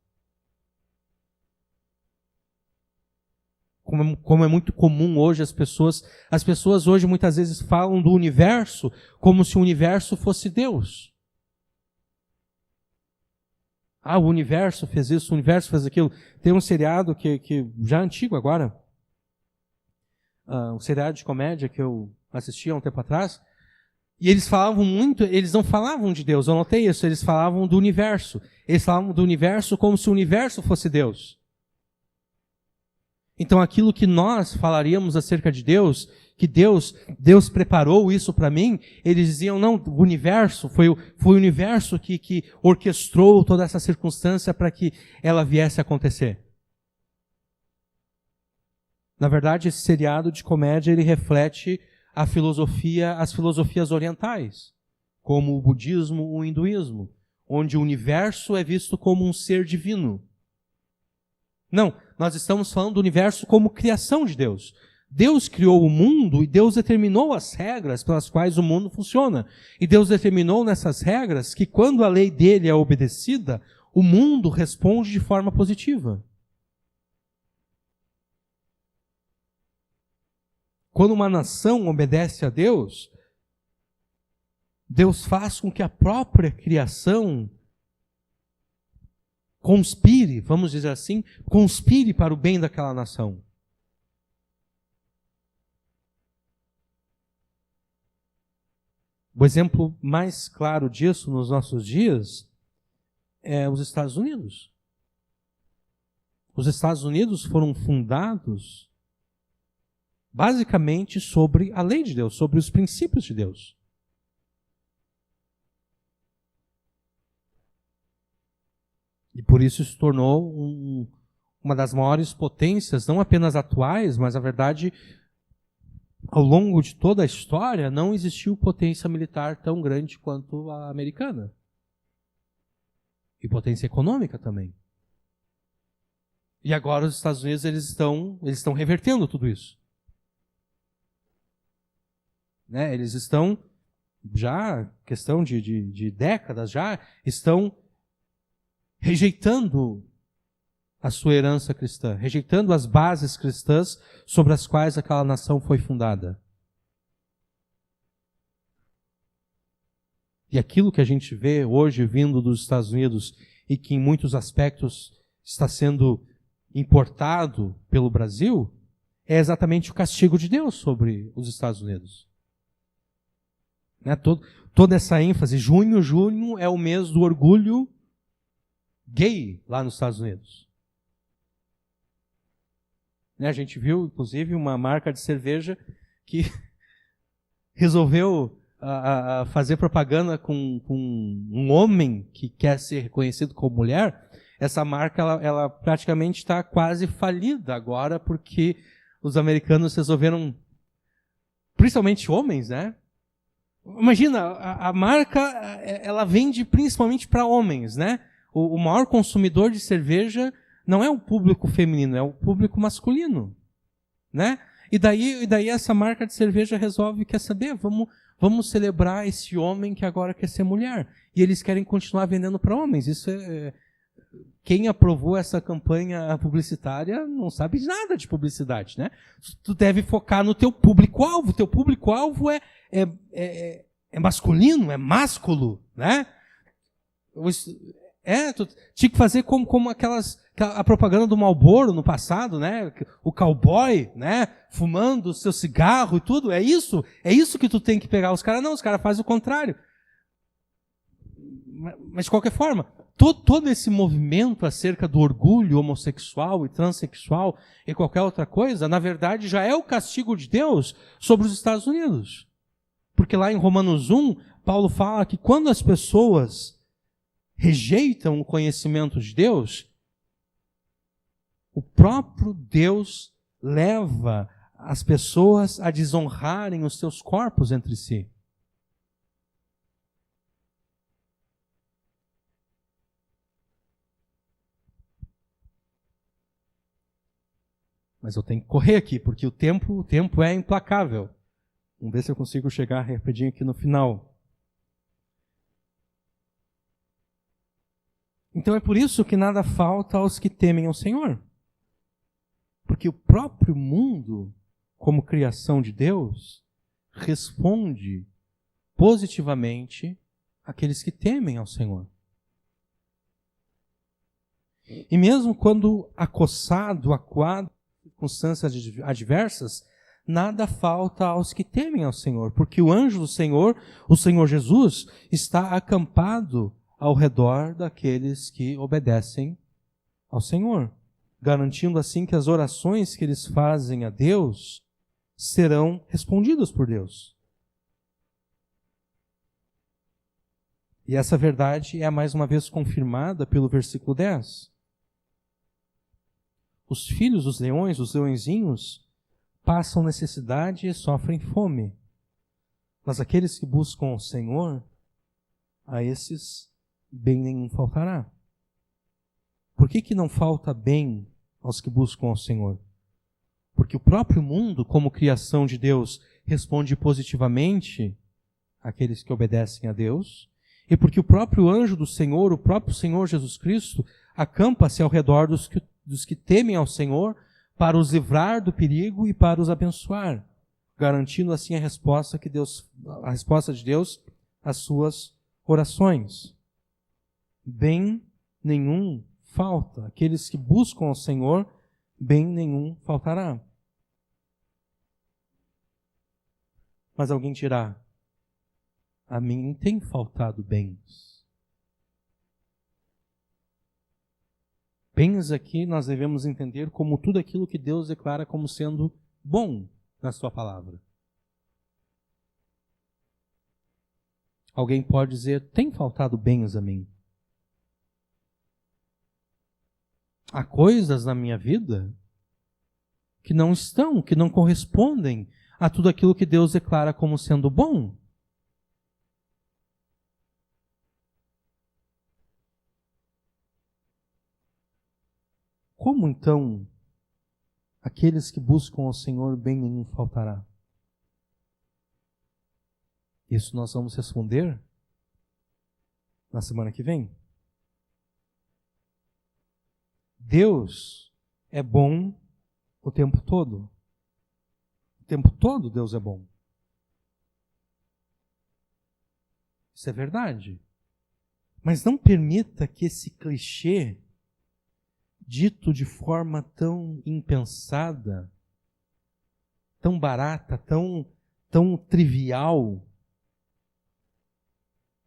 Como é muito comum hoje as pessoas hoje muitas vezes falam do universo como se o universo fosse Deus. Ah, o universo fez isso, o universo fez aquilo. Tem um seriado que já é antigo agora, um seriado de comédia que eu assisti há um tempo atrás, e eles não falavam de Deus, eu notei isso, eles falavam do universo. Eles falavam do universo como se o universo fosse Deus. Então aquilo que nós falaríamos acerca de Deus, que Deus preparou isso para mim, eles diziam, não, o universo, foi o universo que orquestrou toda essa circunstância para que ela viesse a acontecer. Na verdade, esse seriado de comédia, ele reflete as filosofias orientais, como o budismo, o hinduísmo, onde o universo é visto como um ser divino. Não, nós estamos falando do universo como criação de Deus. Deus criou o mundo e Deus determinou as regras pelas quais o mundo funciona. E Deus determinou nessas regras que quando a lei dele é obedecida, o mundo responde de forma positiva. Quando uma nação obedece a Deus, Deus faz com que a própria criação conspire, vamos dizer assim, conspire para o bem daquela nação. O exemplo mais claro disso nos nossos dias é os Estados Unidos. Os Estados Unidos foram fundados basicamente sobre a lei de Deus, sobre os princípios de Deus. E por isso se tornou uma das maiores potências, não apenas atuais, mas, na verdade, ao longo de toda a história, não existiu potência militar tão grande quanto a americana. E potência econômica também. E agora os Estados Unidos eles estão revertendo tudo isso. Né? Eles estão, já, questão de décadas, já estão rejeitando a sua herança cristã, rejeitando as bases cristãs sobre as quais aquela nação foi fundada. E aquilo que a gente vê hoje vindo dos Estados Unidos e que em muitos aspectos está sendo importado pelo Brasil, é exatamente o castigo de Deus sobre os Estados Unidos. Né? Toda essa ênfase, junho é o mês do orgulho gay lá nos Estados Unidos. Né? A gente viu, inclusive, uma marca de cerveja que resolveu fazer propaganda com um homem que quer ser reconhecido como mulher. Essa marca ela praticamente está quase falida agora, porque os americanos resolveram, principalmente homens, né? Imagina, a marca ela vende principalmente para homens, né? O maior consumidor de cerveja não é o público feminino, é o público masculino, né? E daí essa marca de cerveja resolve, quer saber, vamos celebrar esse homem que agora quer ser mulher. E eles querem continuar vendendo para homens. Isso quem aprovou essa campanha publicitária não sabe nada de publicidade, né? Tu deve focar no teu público-alvo. Teu público-alvo é masculino, é másculo, né? Tu tinha que fazer como a propaganda do Marlboro no passado, né? O cowboy, né? Fumando o seu cigarro e tudo. É isso que tu tem que pegar. Os caras fazem o contrário. Mas de qualquer forma, todo esse movimento acerca do orgulho homossexual e transexual e qualquer outra coisa, na verdade, já é o castigo de Deus sobre os Estados Unidos. Porque lá em Romanos 1, Paulo fala que quando as pessoas rejeitam o conhecimento de Deus, o próprio Deus leva as pessoas a desonrarem os seus corpos entre si. Mas eu tenho que correr aqui, porque o tempo é implacável. Vamos ver se eu consigo chegar rapidinho aqui no final. Então é por isso que nada falta aos que temem ao Senhor. Porque o próprio mundo, como criação de Deus, responde positivamente àqueles que temem ao Senhor. E mesmo quando acossado, acuado, circunstâncias adversas, nada falta aos que temem ao Senhor, porque o anjo do Senhor, o Senhor Jesus, está acampado ao redor daqueles que obedecem ao Senhor, garantindo assim que as orações que eles fazem a Deus serão respondidas por Deus. E essa verdade é mais uma vez confirmada pelo versículo 10. Os filhos dos leões, os leõezinhos, passam necessidade e sofrem fome. Mas aqueles que buscam o Senhor, a esses bem nenhum faltará. Por que não falta bem aos que buscam ao Senhor? Porque o próprio mundo, como criação de Deus, responde positivamente àqueles que obedecem a Deus, e porque o próprio anjo do Senhor, o próprio Senhor Jesus Cristo, acampa-se ao redor dos que temem ao Senhor, para os livrar do perigo e para os abençoar, garantindo assim a resposta de Deus às suas orações. Bem nenhum falta. Aqueles que buscam ao Senhor, bem nenhum faltará. Mas alguém dirá: a mim tem faltado bens. Bens aqui nós devemos entender como tudo aquilo que Deus declara como sendo bom na sua palavra. Alguém pode dizer, tem faltado bens a mim? Há coisas na minha vida que não correspondem a tudo aquilo que Deus declara como sendo bom. Como então aqueles que buscam ao Senhor bem nenhum faltará? Isso nós vamos responder na semana que vem. Deus é bom o tempo todo. O tempo todo Deus é bom. Isso é verdade. Mas não permita que esse clichê, dito de forma tão impensada, tão barata, tão trivial,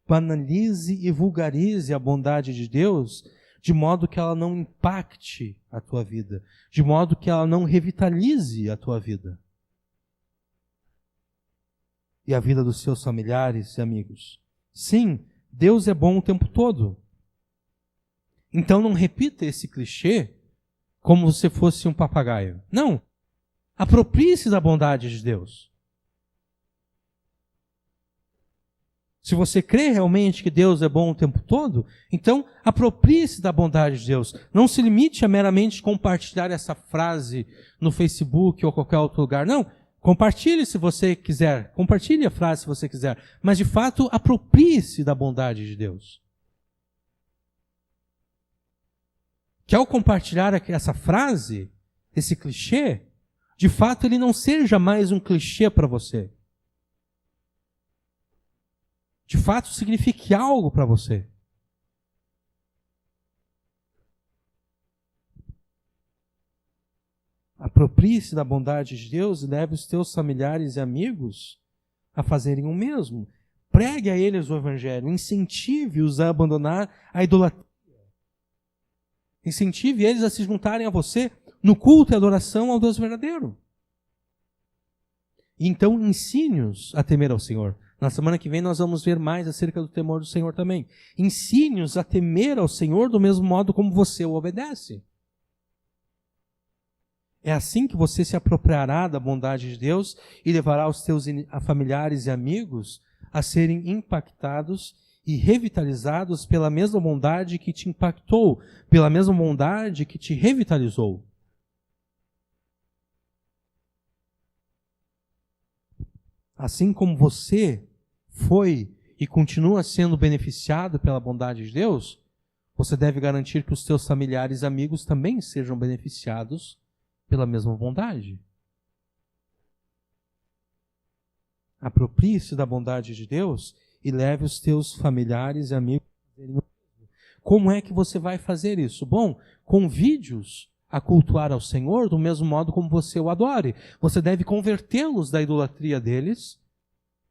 banalize e vulgarize a bondade de Deus, de modo que ela não impacte a tua vida, de modo que ela não revitalize a tua vida e a vida dos seus familiares e amigos. Sim, Deus é bom o tempo todo. Então não repita esse clichê como se fosse um papagaio. Não. Aproprie-se da bondade de Deus. Se você crê realmente que Deus é bom o tempo todo, então aproprie-se da bondade de Deus. Não se limite a meramente compartilhar essa frase no Facebook ou qualquer outro lugar. Não. Compartilhe se você quiser. Compartilhe a frase se você quiser. Mas de fato, aproprie-se da bondade de Deus. Que ao compartilhar essa frase, esse clichê, de fato ele não seja mais um clichê para você. De fato signifique algo para você. Aproprie-se da bondade de Deus e leve os teus familiares e amigos a fazerem o mesmo. Pregue a eles o Evangelho, incentive-os a abandonar a idolatria. Incentive eles a se juntarem a você no culto e adoração ao Deus verdadeiro. E então ensine-os a temer ao Senhor. Na semana que vem nós vamos ver mais acerca do temor do Senhor também. Ensine-os a temer ao Senhor do mesmo modo como você o obedece. É assim que você se apropriará da bondade de Deus e levará os teus familiares e amigos a serem impactados e revitalizados pela mesma bondade que te impactou, pela mesma bondade que te revitalizou. Assim como você foi e continua sendo beneficiado pela bondade de Deus, você deve garantir que os teus familiares e amigos também sejam beneficiados pela mesma bondade. Aproprie-se da bondade de Deus e leve os teus familiares e amigos a fazerem o mesmo. Como é que você vai fazer isso? Bom, convide-os a cultuar ao Senhor do mesmo modo como você o adore. Você deve convertê-los da idolatria deles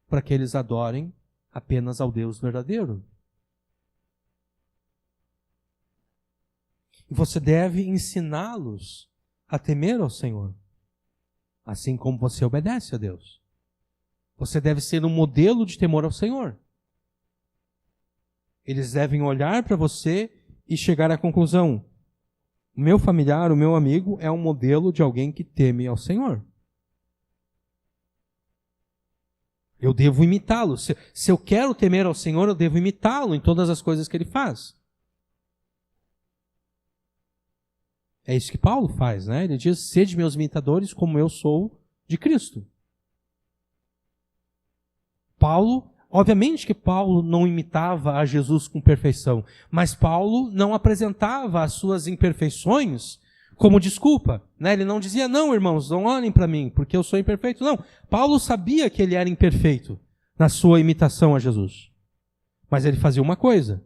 para que eles adorem apenas ao Deus verdadeiro. E você deve ensiná-los a temer ao Senhor, assim como você obedece a Deus. Você deve ser um modelo de temor ao Senhor. Eles devem olhar para você e chegar à conclusão: o meu familiar, o meu amigo é um modelo de alguém que teme ao Senhor. Eu devo imitá-lo. Se eu quero temer ao Senhor, eu devo imitá-lo em todas as coisas que ele faz. É isso que Paulo faz, né? Ele diz: sede meus imitadores como eu sou de Cristo. Obviamente que Paulo não imitava a Jesus com perfeição, mas Paulo não apresentava as suas imperfeições como desculpa, né? Ele não dizia: não, irmãos, não olhem para mim, porque eu sou imperfeito. Não, Paulo sabia que ele era imperfeito na sua imitação a Jesus. Mas ele fazia uma coisa: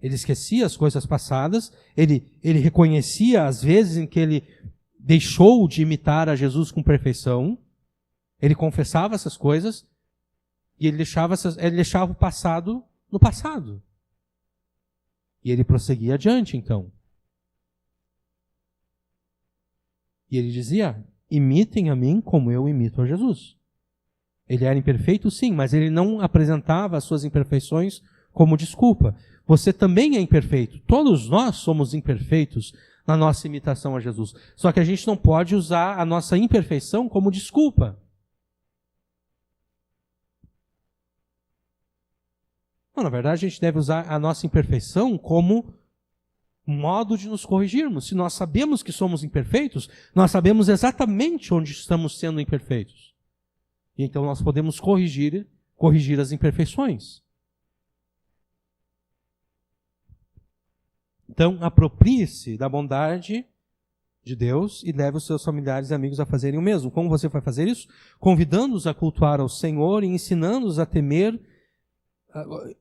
ele esquecia as coisas passadas, ele reconhecia as vezes em que ele deixou de imitar a Jesus com perfeição, ele confessava essas coisas e ele deixava o passado no passado. E ele prosseguia adiante, então. E ele dizia, imitem a mim como eu imito a Jesus. Ele era imperfeito, sim, mas ele não apresentava as suas imperfeições como desculpa. Você também é imperfeito. Todos nós somos imperfeitos na nossa imitação a Jesus. Só que a gente não pode usar a nossa imperfeição como desculpa. Não, na verdade, a gente deve usar a nossa imperfeição como modo de nos corrigirmos. Se nós sabemos que somos imperfeitos, nós sabemos exatamente onde estamos sendo imperfeitos. E então nós podemos corrigir as imperfeições. Então, aproprie-se da bondade de Deus e leve os seus familiares e amigos a fazerem o mesmo. Como você vai fazer isso? Convidando-os a cultuar ao Senhor e ensinando-os a temer,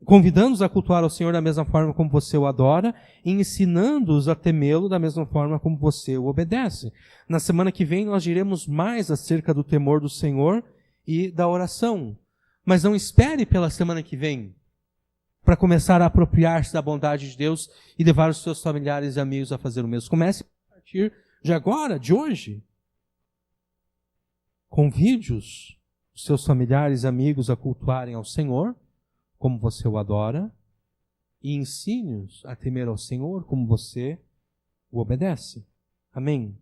convidando-os a cultuar ao Senhor da mesma forma como você o adora e ensinando-os a temê-lo da mesma forma como você o obedece. Na semana que vem nós diremos mais acerca do temor do Senhor e da oração. Mas não espere pela semana que vem para começar a apropriar-se da bondade de Deus e levar os seus familiares e amigos a fazer o mesmo. Comece a partir de agora, de hoje. Convide os seus familiares e amigos a cultuarem ao Senhor, como você o adora, e ensine-os a temer ao Senhor, como você o obedece. Amém.